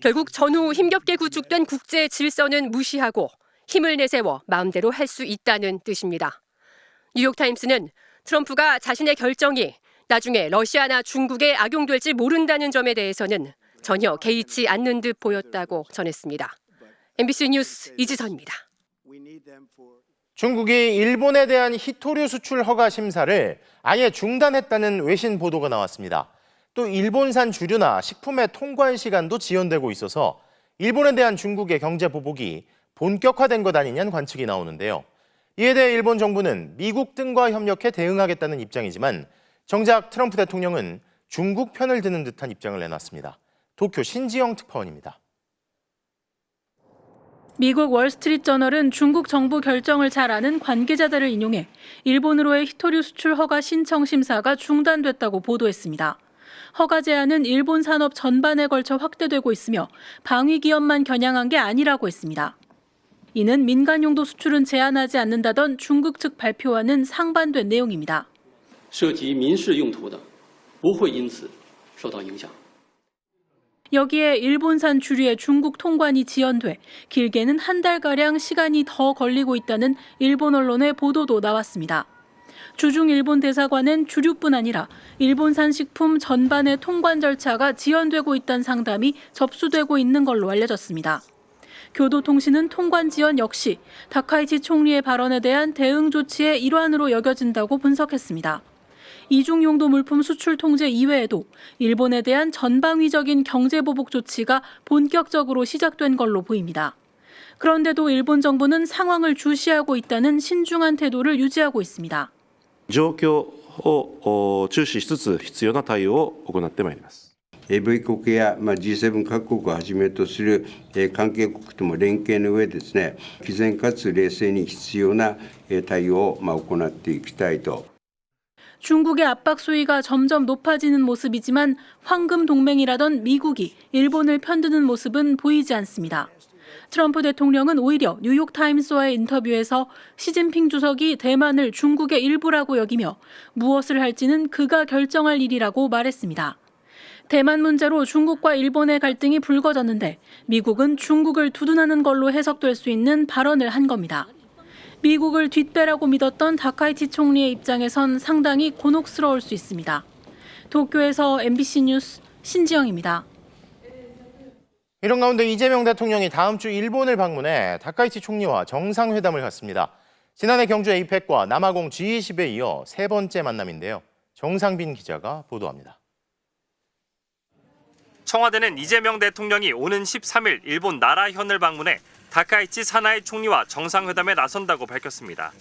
결국 전후 힘겹게 구축된 국제 질서는 무시하고 힘을 내세워 마음대로 할 수 있다는 뜻입니다. 뉴욕타임스는 트럼프가 자신의 결정이 나중에 러시아나 중국에 악용될지 모른다는 점에 대해서는 전혀 개의치 않는 듯 보였다고 전했습니다. MBC 뉴스 이지선입니다. 중국이 일본에 대한 히토류 수출 허가 심사를 아예 중단했다는 외신 보도가 나왔습니다. 또 일본산 주류나 식품의 통관 시간도 지연되고 있어서 일본에 대한 중국의 경제 보복이 본격화된 것 아니냐는 관측이 나오는데요. 이에 대해 일본 정부는 미국 등과 협력해 대응하겠다는 입장이지만 정작 트럼프 대통령은 중국 편을 드는 듯한 입장을 내놨습니다. 도쿄 신지영 특파원입니다. 미국 월스트리트저널은 중국 정부 결정을 잘 아는 관계자들을 인용해 일본으로의 히토류 수출 허가 신청 심사가 중단됐다고 보도했습니다. 허가 제한은 일본 산업 전반에 걸쳐 확대되고 있으며 방위 기업만 겨냥한 게 아니라고 했습니다. 이는 민간용도 수출은 제한하지 않는다던 중국 측 발표와는 상반된 내용입니다. 涉及民事用途的不会因此受到影响。 여기에 일본산 주류의 중국 통관이 지연돼 길게는 한 달가량 시간이 더 걸리고 있다는 일본 언론의 보도도 나왔습니다. 주중 일본 대사관은 주류뿐 아니라 일본산 식품 전반의 통관 절차가 지연되고 있다는 상담이 접수되고 있는 걸로 알려졌습니다. 교도통신은 통관 지연 역시 다카이치 총리의 발언에 대한 대응 조치의 일환으로 여겨진다고 분석했습니다. 이중용도 물품 수출 통제 이외에도 일본에 대한 전방위적인 경제보복 조치가 본격적으로 시작된 걸로 보입니다. 그런데도 일본 정부는 상황을 주시하고 있다는 신중한 태도를 유지하고 있습니다. 状況を注視しつつ必要な対応を行ってまいります。米国やG7 各国をはじめとする関係国とも連携の上ですね、毅然かつ冷静に必要な対応を行っていきたいと。 중국의 압박 수위가 점점 높아지는 모습이지만 황금 동맹이라던 미국이 일본을 편드는 모습은 보이지 않습니다. 트럼프 대통령은 오히려 뉴욕타임스와의 인터뷰에서 시진핑 주석이 대만을 중국의 일부라고 여기며 무엇을 할지는 그가 결정할 일이라고 말했습니다. 대만 문제로 중국과 일본의 갈등이 불거졌는데 미국은 중국을 두둔하는 걸로 해석될 수 있는 발언을 한 겁니다. 미국을 뒷배라고 믿었던 다카이치 총리의 입장에선 상당히 곤혹스러울 수 있습니다. 도쿄에서 MBC 뉴스 신지영입니다. 이런 가운데 이재명 대통령이 다음 주 일본을 방문해 다카이치 총리와 정상회담을 갖습니다. 지난해 경주 에이펙과 남아공 G20에 이어 세 번째 만남인데요. 정상빈 기자가 보도합니다. 청와대는 이재명 대통령이 오는 13일 일본 나라현을 방문해 다카이치 사나이 총리와 정상회담에 나선다고 밝혔습니다.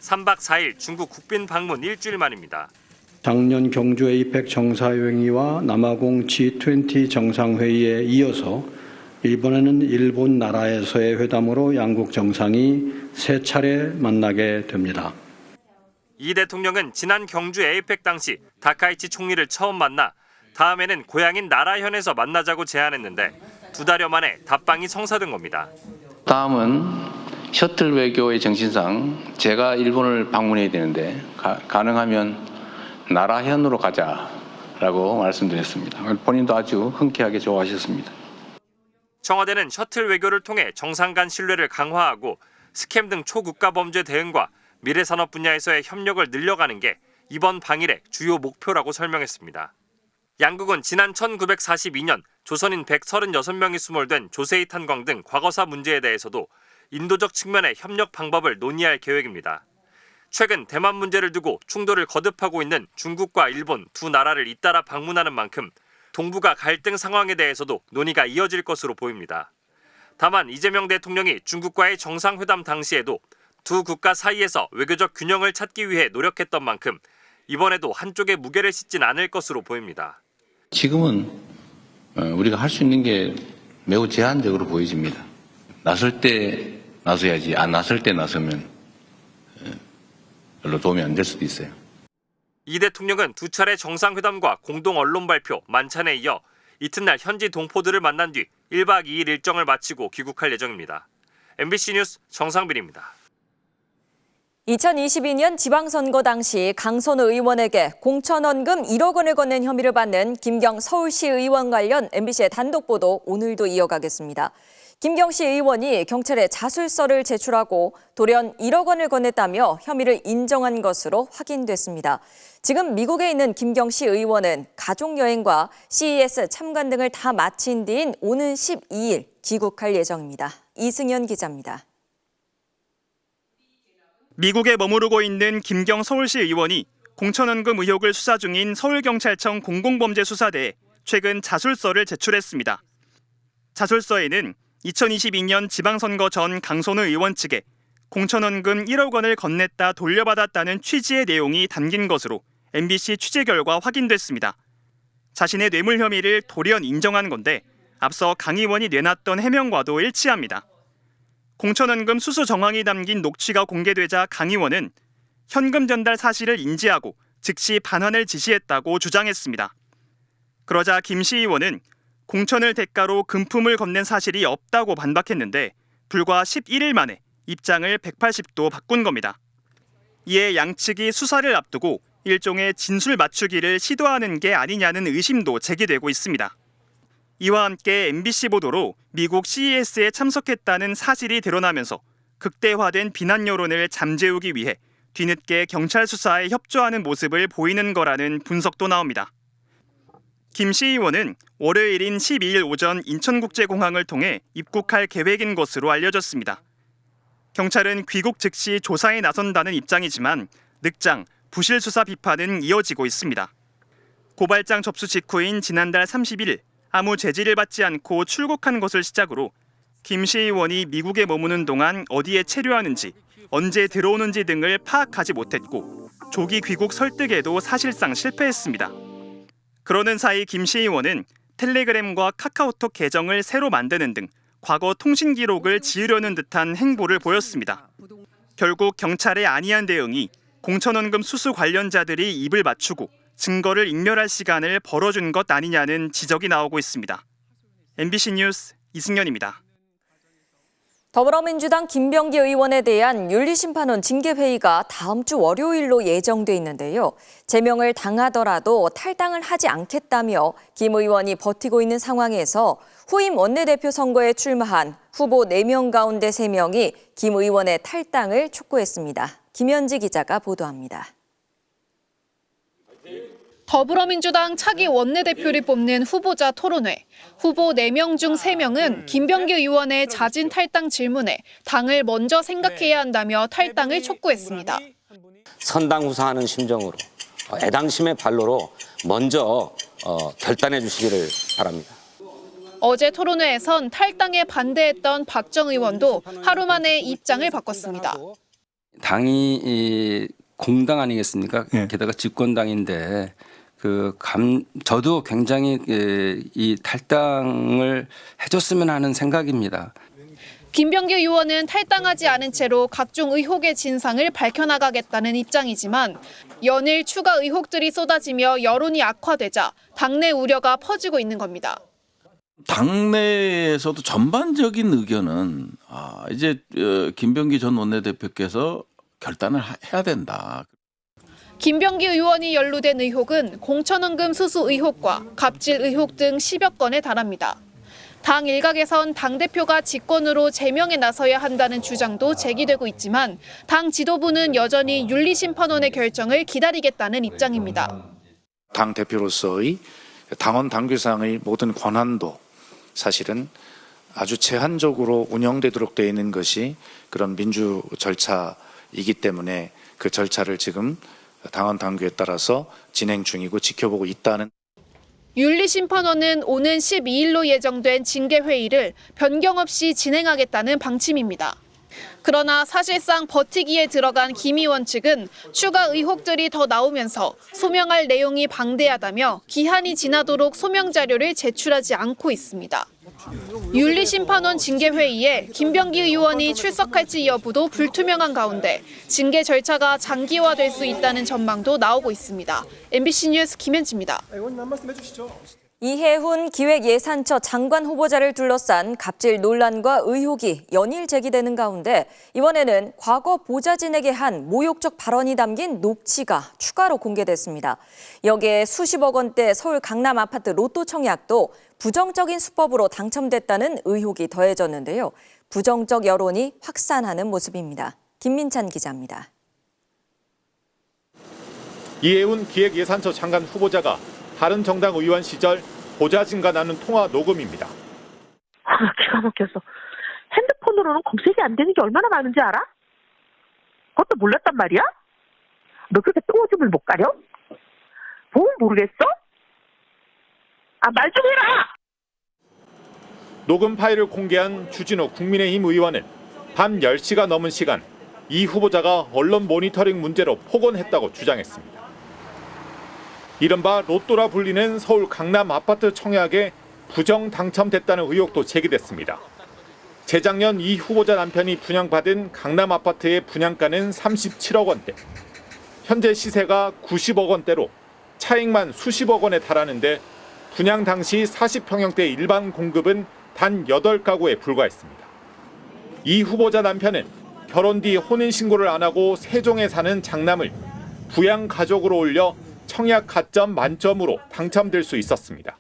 3박 4일 중국 국빈 방문 일주일 만입니다. 작년 경주 에이펙 정상회의와 남아공 G20 정상회의에 이어서 이번에는 일본 나라에서의 회담으로 양국 정상이 세 차례 만나게 됩니다. 이 대통령은 지난 경주 에이펙 당시 다카이치 총리를 처음 만나 다음에는 고향인 나라현에서 만나자고 제안했는데 2달여 만에 답방이 성사된 겁니다. 다음은 셔틀 외교의 정신상 제가 일본을 방문해야 되는데 가능하면 나라현으로 가자라고 말씀드렸습니다. 본인도 아주 흔쾌하게 좋아하셨습니다. 청와대는 셔틀 외교를 통해 정상 간 신뢰를 강화하고 스캠 등 초국가 범죄 대응과 미래산업 분야에서의 협력을 늘려가는 게 이번 방일의 주요 목표라고 설명했습니다. 양국은 지난 1942년 조선인 136명이 수몰된 조세이 탄광 등 과거사 문제에 대해서도 인도적 측면의 협력 방법을 논의할 계획입니다. 최근 대만 문제를 두고 충돌을 거듭하고 있는 중국과 일본 두 나라를 잇따라 방문하는 만큼 동북아 갈등 상황에 대해서도 논의가 이어질 것으로 보입니다. 다만 이재명 대통령이 중국과의 정상회담 당시에도 두 국가 사이에서 외교적 균형을 찾기 위해 노력했던 만큼 이번에도 한쪽에 무게를 싣진 않을 것으로 보입니다. 지금은 우리가 할 수 있는 게 매우 제한적으로 보여집니다. 나설 때 나서야지 안 나설 때 나서면 별로 도움이 안 될 수도 있어요. 이 대통령은 두 차례 정상회담과 공동 언론 발표, 만찬에 이어 이튿날 현지 동포들을 만난 뒤 1박 2일 일정을 마치고 귀국할 예정입니다. MBC 뉴스 정상빈입니다. 2022년 지방선거 당시 강선우 의원에게 공천원금 1억 원을 건넨 혐의를 받는 김경 서울시 의원 관련 MBC의 단독 보도 오늘도 이어가겠습니다. 김경시 의원이 경찰에 자술서를 제출하고 돌연 1억 원을 건넸다며 혐의를 인정한 것으로 확인됐습니다. 지금 미국에 있는 김경시 의원은 가족여행과 CES 참관 등을 다 마친 뒤인 오는 12일 귀국할 예정입니다. 이승현 기자입니다. 미국에 머무르고 있는 김경 서울시 의원이 공천원금 의혹을 수사 중인 서울경찰청 공공범죄수사대에 최근 자술서를 제출했습니다. 자술서에는 2022년 지방선거 전 강선우 의원 측에 공천원금 1억 원을 건넸다 돌려받았다는 취지의 내용이 담긴 것으로 MBC 취재 결과 확인됐습니다. 자신의 뇌물 혐의를 돌연 인정한 건데 앞서 강 의원이 내놨던 해명과도 일치합니다. 공천원금 수수 정황이 담긴 녹취가 공개되자 강 의원은 현금 전달 사실을 인지하고 즉시 반환을 지시했다고 주장했습니다. 그러자 김 시 의원은 공천을 대가로 금품을 건넨 사실이 없다고 반박했는데 불과 11일 만에 입장을 180도 바꾼 겁니다. 이에 양측이 수사를 앞두고 일종의 진술 맞추기를 시도하는 게 아니냐는 의심도 제기되고 있습니다. 이와 함께 MBC 보도로 미국 CES에 참석했다는 사실이 드러나면서 극대화된 비난 여론을 잠재우기 위해 뒤늦게 경찰 수사에 협조하는 모습을 보이는 거라는 분석도 나옵니다. 김 시의원은 월요일인 12일 오전 인천국제공항을 통해 입국할 계획인 것으로 알려졌습니다. 경찰은 귀국 즉시 조사에 나선다는 입장이지만 늑장, 부실 수사 비판은 이어지고 있습니다. 고발장 접수 직후인 지난달 31일 아무 제지를 받지 않고 출국한 것을 시작으로 김 시의원이 미국에 머무는 동안 어디에 체류하는지, 언제 들어오는지 등을 파악하지 못했고 조기 귀국 설득에도 사실상 실패했습니다. 그러는 사이 김 시의원은 텔레그램과 카카오톡 계정을 새로 만드는 등 과거 통신 기록을 지우려는 듯한 행보를 보였습니다. 결국 경찰의 안이한 대응이 공천원금 수수 관련자들이 입을 맞추고 증거를 인멸할 시간을 벌어준 것 아니냐는 지적이 나오고 있습니다. MBC 뉴스 이승현입니다. 더불어민주당 김병기 의원에 대한 윤리심판원 징계회의가 다음 주 월요일로 예정돼 있는데요. 제명을 당하더라도 탈당을 하지 않겠다며 김 의원이 버티고 있는 상황에서 후임 원내대표 선거에 출마한 후보 4명 가운데 3명이 김 의원의 탈당을 촉구했습니다. 김현지 기자가 보도합니다. 더불어민주당 차기 원내대표를 뽑는 후보자 토론회. 후보 4명 중 3명은 김병기 의원의 자진 탈당 질문에 당을 먼저 생각해야 한다며 탈당을 촉구했습니다. 선당후사하는 심정으로 애당심의 발로로 먼저 결단해 주시기를 바랍니다. 어제 토론회에선 탈당에 반대했던 박정 의원도 하루 만에 입장을 바꿨습니다. 당이 공당 아니겠습니까? 게다가 집권당인데 저도 굉장히 이 탈당을 해줬으면 하는 생각입니다. 김병기 의원은 탈당하지 않은 채로 각종 의혹의 진상을 밝혀나가겠다는 입장이지만 연일 추가 의혹들이 쏟아지며 여론이 악화되자 당내 우려가 퍼지고 있는 겁니다. 당내에서도 전반적인 의견은 이제 김병기 전 원내대표께서 결단을 해야 된다. 김병기 의원이 연루된 의혹은 공천원금 수수 의혹과 갑질 의혹 등 10여 건에 달합니다. 당 일각에선 당대표가 직권으로 제명에 나서야 한다는 주장도 제기되고 있지만 당 지도부는 여전히 윤리심판원의 결정을 기다리겠다는 입장입니다. 당대표로서의 당원 당규상의 모든 권한도 사실은 아주 제한적으로 운영되도록 되어 있는 것이 그런 민주 절차이기 때문에 그 절차를 지금 당원 당규에 따라서 진행 중이고 지켜보고 있다는. 윤리심판원은 오는 12일로 예정된 징계회의를 변경 없이 진행하겠다는 방침입니다. 그러나 사실상 버티기에 들어간 김 의원 측은 추가 의혹들이 더 나오면서 소명할 내용이 방대하다며 기한이 지나도록 소명 자료를 제출하지 않고 있습니다. 윤리심판원 징계회의에 김병기 의원이 출석할지 여부도 불투명한 가운데 징계 절차가 장기화될 수 있다는 전망도 나오고 있습니다. MBC 뉴스 김현지입니다. 이해훈 기획예산처 장관 후보자를 둘러싼 갑질 논란과 의혹이 연일 제기되는 가운데 이번에는 과거 보좌진에게 한 모욕적 발언이 담긴 녹취가 추가로 공개됐습니다. 여기에 수십억 원대 서울 강남 아파트 로또 청약도 부정적인 수법으로 당첨됐다는 의혹이 더해졌는데요. 부정적 여론이 확산하는 모습입니다. 김민찬 기자입니다. 이해훈 기획예산처 장관 후보자가 다른 정당 의원 시절 보좌진과 나눈 통화 녹음입니다. 기가 막혀서. 핸드폰으로는 검색이 안 되는 게 얼마나 많은지 알아? 그것도 몰랐단 말이야? 너 그렇게 똥오줌을 못 가려? 뭐 모르겠어? 말 좀 해라! 녹음 파일을 공개한 주진우 국민의힘 의원은 밤 10시가 넘은 시간 이 후보자가 언론 모니터링 문제로 폭언했다고 주장했습니다. 이른바 로또라 불리는 서울 강남 아파트 청약에 부정 당첨됐다는 의혹도 제기됐습니다. 재작년 이 후보자 남편이 분양받은 강남 아파트의 분양가는 37억 원대. 현재 시세가 90억 원대로 차익만 수십억 원에 달하는데 분양 당시 40평형대 일반 공급은 단 8가구에 불과했습니다. 이 후보자 남편은 결혼 뒤 혼인신고를 안 하고 세종에 사는 장남을 부양 가족으로 올려 청약 가점 만점으로 당첨될 수 있었습니다.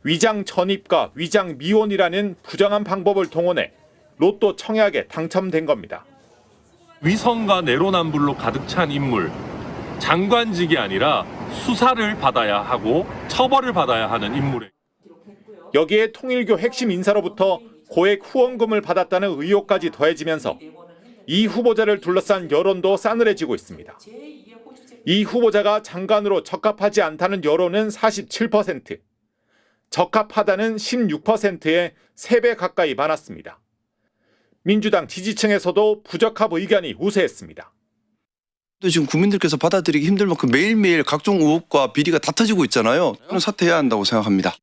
위장 전입과 위장 미혼이라는 부정한 방법을 동원해 로또 청약에 당첨된 겁니다. 위선과 내로남불로 가득 찬 인물, 장관직이 아니라 수사를 받아야 하고 처벌을 받아야 하는 인물에 여기에 통일교 핵심 인사로부터 고액 후원금을 받았다는 의혹까지 더해지면서 이 후보자를 둘러싼 여론도 싸늘해지고 있습니다. 이 후보자가 장관으로 적합하지 않다는 여론은 47%, 적합하다는 16%에 3배 가까이 많았습니다. 민주당 지지층에서도 부적합 의견이 우세했습니다. 지금 국민들께서 받아들이기 힘들 만큼 매일매일 각종 의혹과 비리가 다 터지고 있잖아요. 저는 사퇴해야 한다고 생각합니다.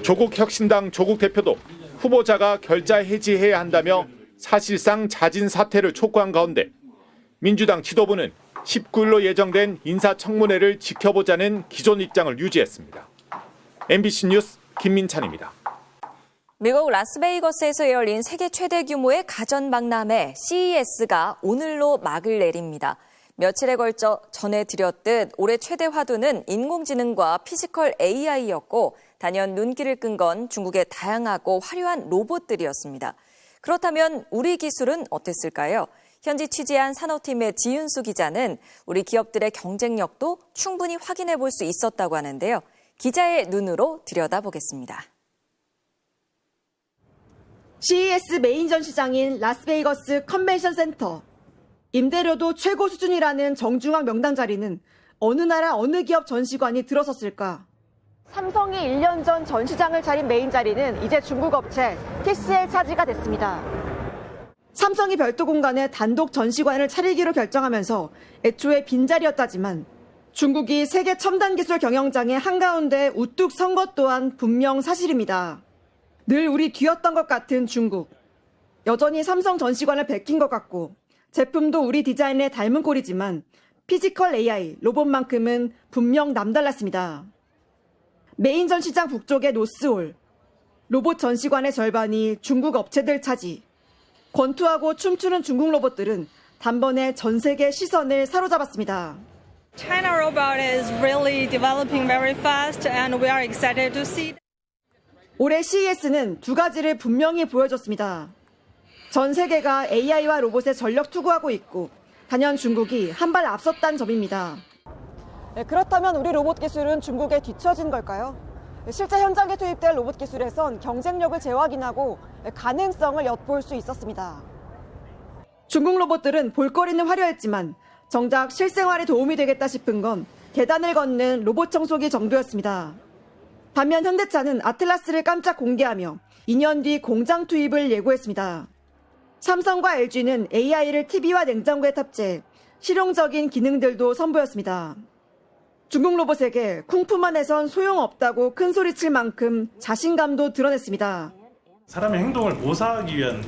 조국 혁신당 조국 대표도 후보자가 결자 해지해야 한다며 사실상 자진 사퇴를 촉구한 가운데 민주당 지도부는 19일로 예정된 인사청문회를 지켜보자는 기존 입장을 유지했습니다. MBC 뉴스 김민찬입니다. 미국 라스베이거스에서 열린 세계 최대 규모의 가전 박람회 CES가 오늘로 막을 내립니다. 며칠에 걸쳐 전해드렸듯 올해 최대 화두는 인공지능과 피지컬 AI였고 단연 눈길을 끈 건 중국의 다양하고 화려한 로봇들이었습니다. 그렇다면 우리 기술은 어땠을까요? 현지 취재한 산업팀의 지윤수 기자는 우리 기업들의 경쟁력도 충분히 확인해 볼 수 있었다고 하는데요. 기자의 눈으로 들여다보겠습니다. CES 메인 전시장인 라스베이거스 컨벤션 센터. 임대료도 최고 수준이라는 정중앙 명당 자리는 어느 나라 어느 기업 전시관이 들어섰을까? 삼성이 1년 전 전시장을 차린 메인 자리는 이제 중국 업체 TCL 차지가 됐습니다. 삼성이 별도 공간에 단독 전시관을 차리기로 결정하면서 애초에 빈자리였다지만 중국이 세계 첨단 기술 경영장의 한가운데 우뚝 선 것 또한 분명 사실입니다. 늘 우리 뒤였던 것 같은 중국. 여전히 삼성 전시관을 베낀 것 같고 제품도 우리 디자인에 닮은 꼴이지만 피지컬 AI, 로봇만큼은 분명 남달랐습니다. 메인 전시장 북쪽의 노스홀. 로봇 전시관의 절반이 중국 업체들 차지. 권투하고 춤추는 중국 로봇들은 단번에 전 세계 시선을 사로잡았습니다. China robot is really developing very fast and we are excited to see. 올해 CES는 두 가지를 분명히 보여줬습니다. 전 세계가 AI와 로봇에 전력 투구하고 있고 단연 중국이 한 발 앞섰다는 점입니다. 그렇다면 우리 로봇 기술은 중국에 뒤처진 걸까요? 실제 현장에 투입될 로봇 기술에선 경쟁력을 재확인하고 가능성을 엿볼 수 있었습니다. 중국 로봇들은 볼거리는 화려했지만 정작 실생활에 도움이 되겠다 싶은 건 계단을 걷는 로봇 청소기 정도였습니다. 반면 현대차는 아틀라스를 깜짝 공개하며 2년 뒤 공장 투입을 예고했습니다. 삼성과 LG는 AI를 TV와 냉장고에 탑재해 실용적인 기능들도 선보였습니다. 중국 로봇에게 쿵푸만 해선 소용없다고 큰 소리칠 만큼 자신감도 드러냈습니다. 사람의 행동을 모사하기 위한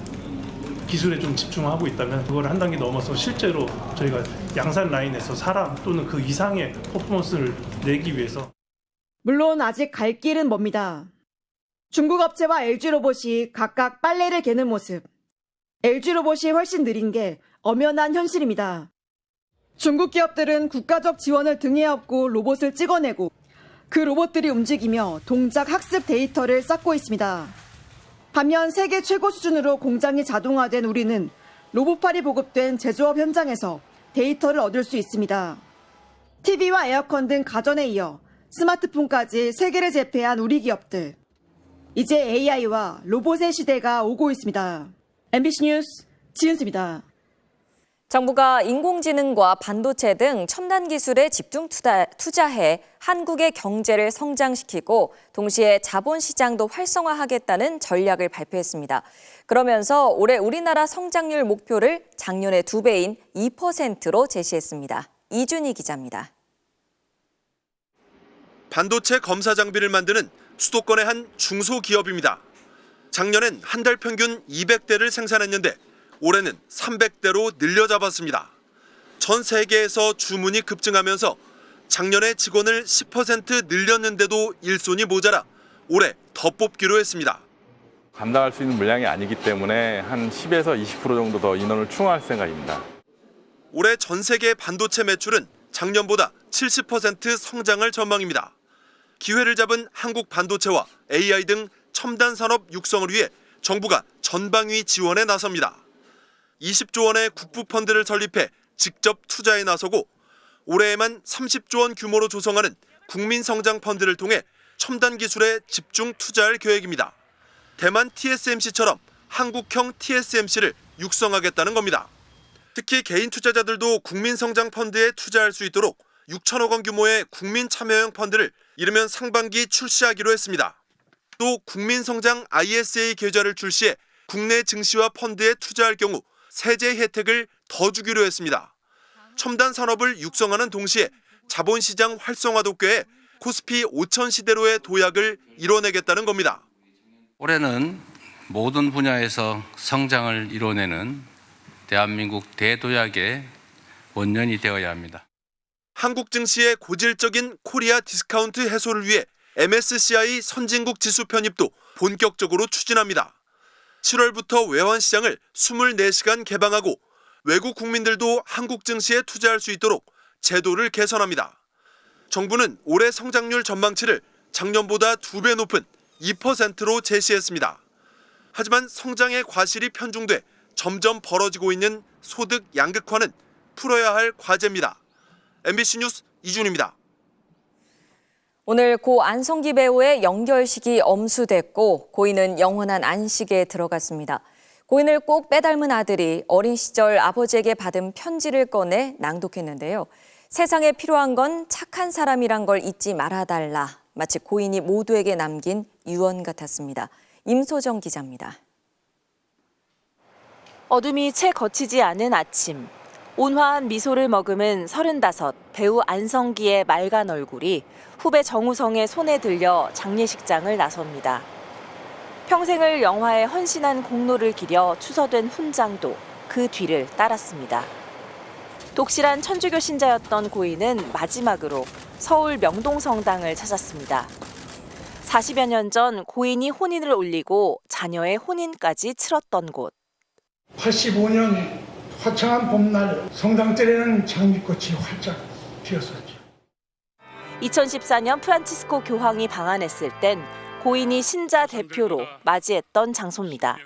기술에 좀 집중하고 있다면 그걸 한 단계 넘어서 실제로 저희가 양산 라인에서 사람 또는 그 이상의 퍼포먼스를 내기 위해서 물론 아직 갈 길은 멉니다. 중국 업체와 LG 로봇이 각각 빨래를 개는 모습. LG 로봇이 훨씬 느린 게 엄연한 현실입니다. 중국 기업들은 국가적 지원을 등에 업고 로봇을 찍어내고 그 로봇들이 움직이며 동작 학습 데이터를 쌓고 있습니다. 반면 세계 최고 수준으로 공장이 자동화된 우리는 로봇팔이 보급된 제조업 현장에서 데이터를 얻을 수 있습니다. TV와 에어컨 등 가전에 이어 스마트폰까지 세계를 제패한 우리 기업들. 이제 AI와 로봇의 시대가 오고 있습니다. MBC 뉴스 지은수입니다. 정부가 인공지능과 반도체 등 첨단 기술에 집중 투자해 한국의 경제를 성장시키고 동시에 자본시장도 활성화하겠다는 전략을 발표했습니다. 그러면서 올해 우리나라 성장률 목표를 작년의 2배인 2%로 제시했습니다. 이준희 기자입니다. 반도체 검사 장비를 만드는 수도권의 한 중소기업입니다. 작년엔 한 달 평균 200대를 생산했는데 올해는 300대로 늘려잡았습니다. 전 세계에서 주문이 급증하면서 작년에 직원을 10% 늘렸는데도 일손이 모자라 올해 더 뽑기로 했습니다. 감당할 수 있는 물량이 아니기 때문에 한 10에서 20% 정도 더 인원을 충원할 생각입니다. 올해 전 세계 반도체 매출은 작년보다 70% 성장할 전망입니다. 기회를 잡은 한국 반도체와 AI 등 첨단 산업 육성을 위해 정부가 전방위 지원에 나섭니다. 20조 원의 국부 펀드를 설립해 직접 투자에 나서고 올해에만 30조 원 규모로 조성하는 국민성장펀드를 통해 첨단 기술에 집중 투자할 계획입니다. 대만 TSMC처럼 한국형 TSMC를 육성하겠다는 겁니다. 특히 개인 투자자들도 국민성장펀드에 투자할 수 있도록 6천억 원 규모의 국민참여형 펀드를 이르면 상반기 출시하기로 했습니다. 또 국민성장 ISA 계좌를 출시해 국내 증시와 펀드에 투자할 경우 세제 혜택을 더 주기로 했습니다. 첨단 산업을 육성하는 동시에 자본시장 활성화도 꾀해 코스피 5천 시대로의 도약을 이뤄내겠다는 겁니다. 올해는 모든 분야에서 성장을 이뤄내는 대한민국 대도약의 원년이 되어야 합니다. 한국 증시의 고질적인 코리아 디스카운트 해소를 위해 MSCI 선진국 지수 편입도 본격적으로 추진합니다. 7월부터 외환시장을 24시간 개방하고 외국 국민들도 한국 증시에 투자할 수 있도록 제도를 개선합니다. 정부는 올해 성장률 전망치를 작년보다 2배 높은 2%로 제시했습니다. 하지만 성장의 과실이 편중돼 점점 벌어지고 있는 소득 양극화는 풀어야 할 과제입니다. MBC 뉴스 이준입니다. 오늘 고 안성기 배우의 영결식이 엄수됐고 고인은 영원한 안식에 들어갔습니다. 고인을 꼭 빼닮은 아들이 어린 시절 아버지에게 받은 편지를 꺼내 낭독했는데요. 세상에 필요한 건 착한 사람이란 걸 잊지 말아달라. 마치 고인이 모두에게 남긴 유언 같았습니다. 임소정 기자입니다. 어둠이 채 거치지 않은 아침. 온화한 미소를 머금은 35 배우 안성기의 맑은 얼굴이 후배 정우성의 손에 들려 장례식장을 나섭니다. 평생을 영화에 헌신한 공로를 기려 추서된 훈장도 그 뒤를 따랐습니다. 독실한 천주교 신자였던 고인은 마지막으로 서울 명동성당을 찾았습니다. 40여 년 전 고인이 혼인을 올리고 자녀의 혼인까지 치렀던 곳. 85년 화창한 봄날 성당뜰에는 장미꽃이 활짝 피었었죠. 2014년 프란치스코 교황이 방한했을 땐 고인이 신자 대표로 맞이했던 장소입니다.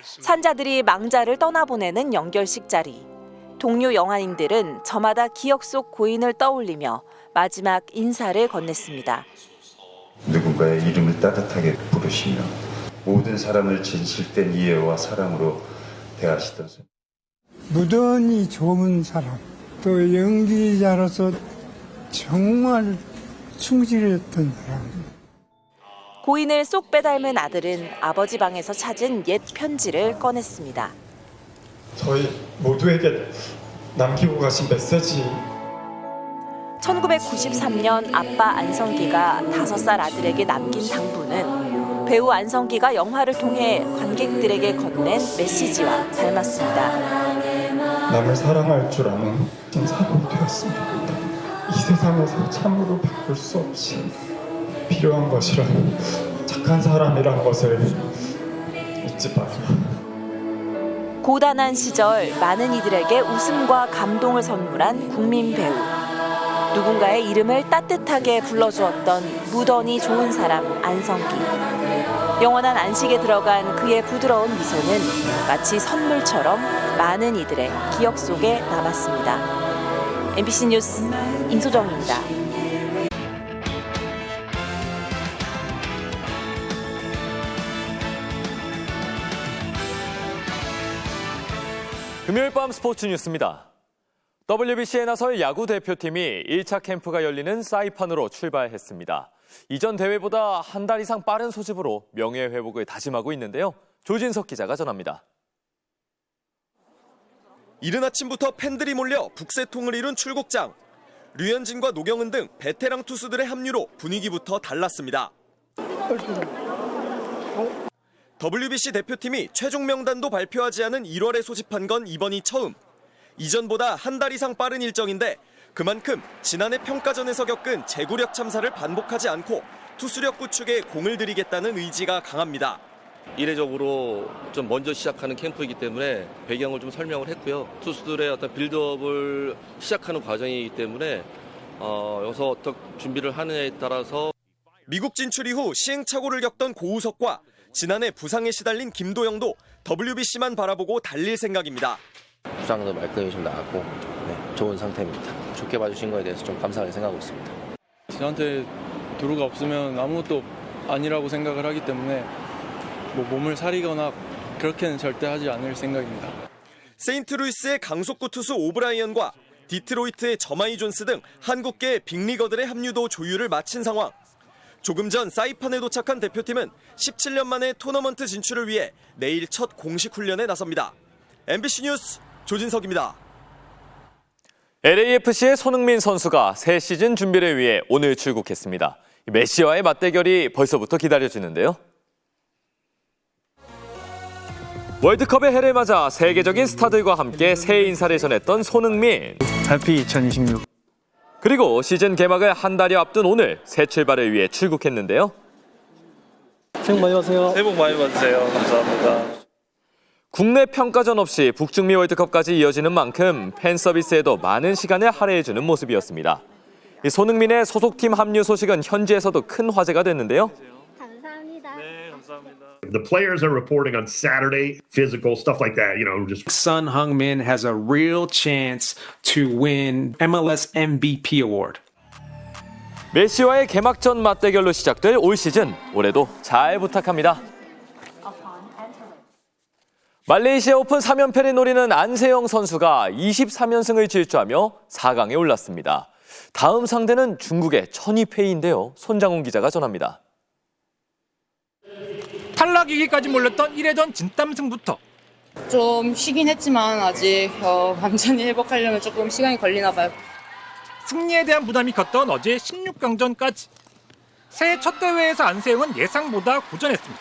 산자들이 망자를 떠나보내는 영결식 자리. 동료 영화인들은 저마다 기억 속 고인을 떠올리며 마지막 인사를 건넸습니다. 누군가의 이름을 따뜻하게 부르시며 모든 사람을 진실된 이해와 사랑으로 대하시던 무던히 좋은 사람, 또 연기자로서 정말 충실했던 사람. 고인을 쏙 빼닮은 아들은 아버지 방에서 찾은 옛 편지를 꺼냈습니다. 저희 모두에게 남기고 가신 메시지. 1993년 아빠 안성기가 5살 아들에게 남긴 당부는 배우 안성기가 영화를 통해 관객들에게 건넨 메시지와 닮았습니다. 남을 사랑할 줄 아는 사람이 되었습니다. 이 세상에서 참으로 바꿀 수 없이 필요한 것이란 착한 사람이란 것을 잊지 마라. 고단한 시절 많은 이들에게 웃음과 감동을 선물한 국민 배우. 누군가의 이름을 따뜻하게 불러주었던 무던히 좋은 사람 안성기. 영원한 안식에 들어간 그의 부드러운 미소는 마치 선물처럼 많은 이들의 기억 속에 남았습니다. MBC 뉴스 임소정입니다. 금요일 밤 스포츠 뉴스입니다. WBC에 나설 야구 대표팀이 1차 캠프가 열리는 사이판으로 출발했습니다. 이전 대회보다 한 달 이상 빠른 소집으로 명예회복을 다짐하고 있는데요. 조진석 기자가 전합니다. 이른 아침부터 팬들이 몰려 북새통을 이룬 출국장. 류현진과 노경은 등 베테랑 투수들의 합류로 분위기부터 달랐습니다. WBC 대표팀이 최종 명단도 발표하지 않은 1월에 소집한 건 이번이 처음. 이전보다 한 달 이상 빠른 일정인데 그만큼 지난해 평가전에서 겪은 제구력 참사를 반복하지 않고 투수력 구축에 공을 들이겠다는 의지가 강합니다. 이례적으로 좀 먼저 시작하는 캠프이기 때문에 배경을 좀 설명을 했고요. 투수들의 어떤 빌드업을 시작하는 과정이기 때문에 여기서 어떻게 준비를 하느냐에 따라서 미국 진출 이후 시행착오를 겪던 고우석과 지난해 부상에 시달린 김도영도 WBC만 바라보고 달릴 생각입니다. 부상도 말끔히 좀 나았고 좋은 상태입니다. 좋게 봐주신 거에 대해서 좀 감사하게 생각하고 있습니다. 저한테 도루가 없으면 아무것도 아니라고 생각을 하기 때문에 몸을 사리거나 그렇게는 절대 하지 않을 생각입니다. 세인트루이스의 강속구 투수 오브라이언과 디트로이트의 저마이 존스 등 한국계 빅리거들의 합류도 조율을 마친 상황. 조금 전 사이판에 도착한 대표팀은 17년 만에 토너먼트 진출을 위해 내일 첫 공식 훈련에 나섭니다. MBC 뉴스 조진석입니다. LAFC의 손흥민 선수가 새 시즌 준비를 위해 오늘 출국했습니다. 메시와의 맞대결이 벌써부터 기다려지는데요. 월드컵의 해를 맞아 세계적인 스타들과 함께 새해 인사를 전했던 손흥민. 해피 2026. 그리고 시즌 개막을 한 달여 앞둔 오늘 새 출발을 위해 출국했는데요. 새해 복 많이 받으세요. 새해 복 많이 받으세요. 감사합니다. 국내 평가전 없이 북중미 월드컵까지 이어지는 만큼 팬 서비스에도 많은 시간을 할애해주는 모습이었습니다. 이 손흥민의 소속팀 합류 소식은 현지에서도 큰 화제가 됐는데요. 감사합니다. 네, 감사합니다. The players are reporting on Saturday, physical, stuff like that, just Son Heung-min has a real chance to win MLS MVP award. 메시와의 개막전 맞대결로 시작될 올 시즌, 올해도 잘 부탁합니다. 말레이시아 오픈 3연패를 노리는 안세영 선수가 23연승을 질주하며 4강에 올랐습니다. 다음 상대는 중국의 천이페이인데요. 손장훈 기자가 전합니다. 탈락 위기까지 몰렸던 1회전 진땀승부터 좀 쉬긴 했지만 아직 완전히 회복하려면 조금 시간이 걸리나 봐요. 승리에 대한 부담이 컸던 어제 16강전까지 새해 첫 대회에서 안세영은 예상보다 고전했습니다.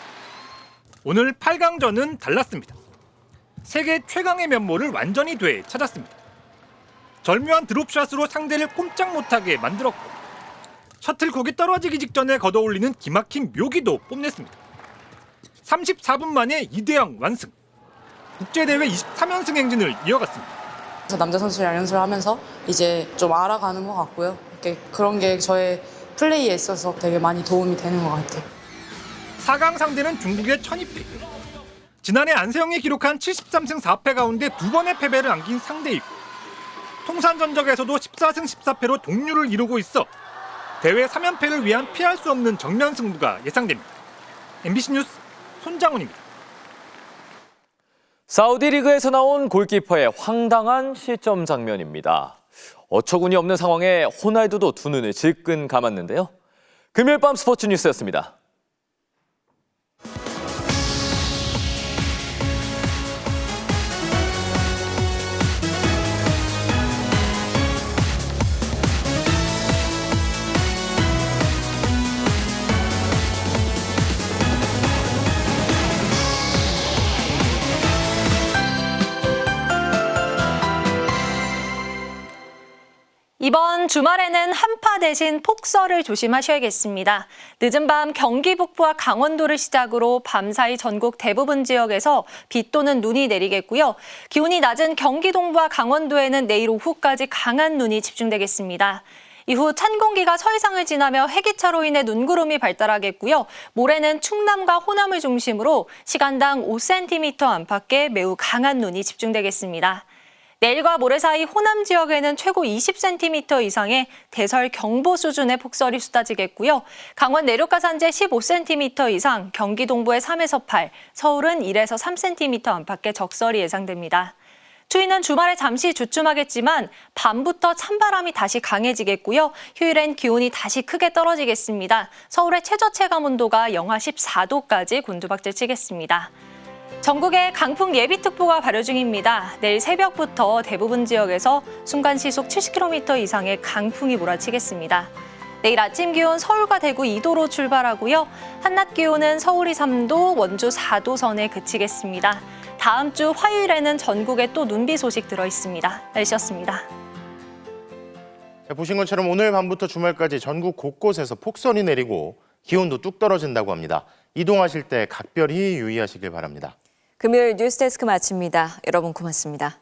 오늘 8강전은 달랐습니다. 세계 최강의 면모를 완전히 되찾았습니다. 절묘한 드롭샷으로 상대를 꼼짝 못하게 만들었고 셔틀콕이 떨어지기 직전에 걷어올리는 기막힌 묘기도 뽐냈습니다. 34분 만에 2대0 완승. 국제대회 23연승 행진을 이어갔습니다. 남자 선수랑 연습을 하면서 이제 좀 알아가는 것 같고요. 그런 게 저의 플레이에 있어서 되게 많이 도움이 되는 것 같아요. 4강 상대는 중국의 천이페이. 지난해 안세영이 기록한 73승 4패 가운데 2번의 패배를 안긴 상대이고 통산 전적에서도 14승 14패로 동률을 이루고 있어 대회 3연패를 위한 피할 수 없는 정면 승부가 예상됩니다. MBC 뉴스 손장훈입니다. 사우디 리그에서 나온 골키퍼의 황당한 실점 장면입니다. 어처구니 없는 상황에 호날두도 두 눈을 질끈 감았는데요. 금요일 밤 스포츠 뉴스였습니다. 이번 주말에는 한파 대신 폭설을 조심하셔야겠습니다. 늦은 밤 경기 북부와 강원도를 시작으로 밤사이 전국 대부분 지역에서 비 또는 눈이 내리겠고요. 기온이 낮은 경기 동부와 강원도에는 내일 오후까지 강한 눈이 집중되겠습니다. 이후 찬 공기가 서해상을 지나며 해기차로 인해 눈구름이 발달하겠고요. 모레는 충남과 호남을 중심으로 시간당 5cm 안팎의 매우 강한 눈이 집중되겠습니다. 내일과 모레 사이 호남 지역에는 최고 20cm 이상의 대설 경보 수준의 폭설이 쏟아지겠고요. 강원 내륙과 산지 15cm 이상, 경기 동부에 3에서 8, 서울은 1에서 3cm 안팎의 적설이 예상됩니다. 추위는 주말에 잠시 주춤하겠지만 밤부터 찬바람이 다시 강해지겠고요. 휴일엔 기온이 다시 크게 떨어지겠습니다. 서울의 최저 체감 온도가 영하 14도까지 곤두박질 치겠습니다. 전국에 강풍 예비특보가 발효 중입니다. 내일 새벽부터 대부분 지역에서 순간 시속 70km 이상의 강풍이 몰아치겠습니다. 내일 아침 기온 서울과 대구 2도로 출발하고요. 한낮 기온은 서울이 3도, 원주 4도 선에 그치겠습니다. 다음 주 화요일에는 전국에 또 눈비 소식 들어있습니다. 날씨였습니다. 보신 것처럼 오늘 밤부터 주말까지 전국 곳곳에서 폭설이 내리고 기온도 뚝 떨어진다고 합니다. 이동하실 때 각별히 유의하시길 바랍니다. 금요일 뉴스데스크 마칩니다. 여러분 고맙습니다.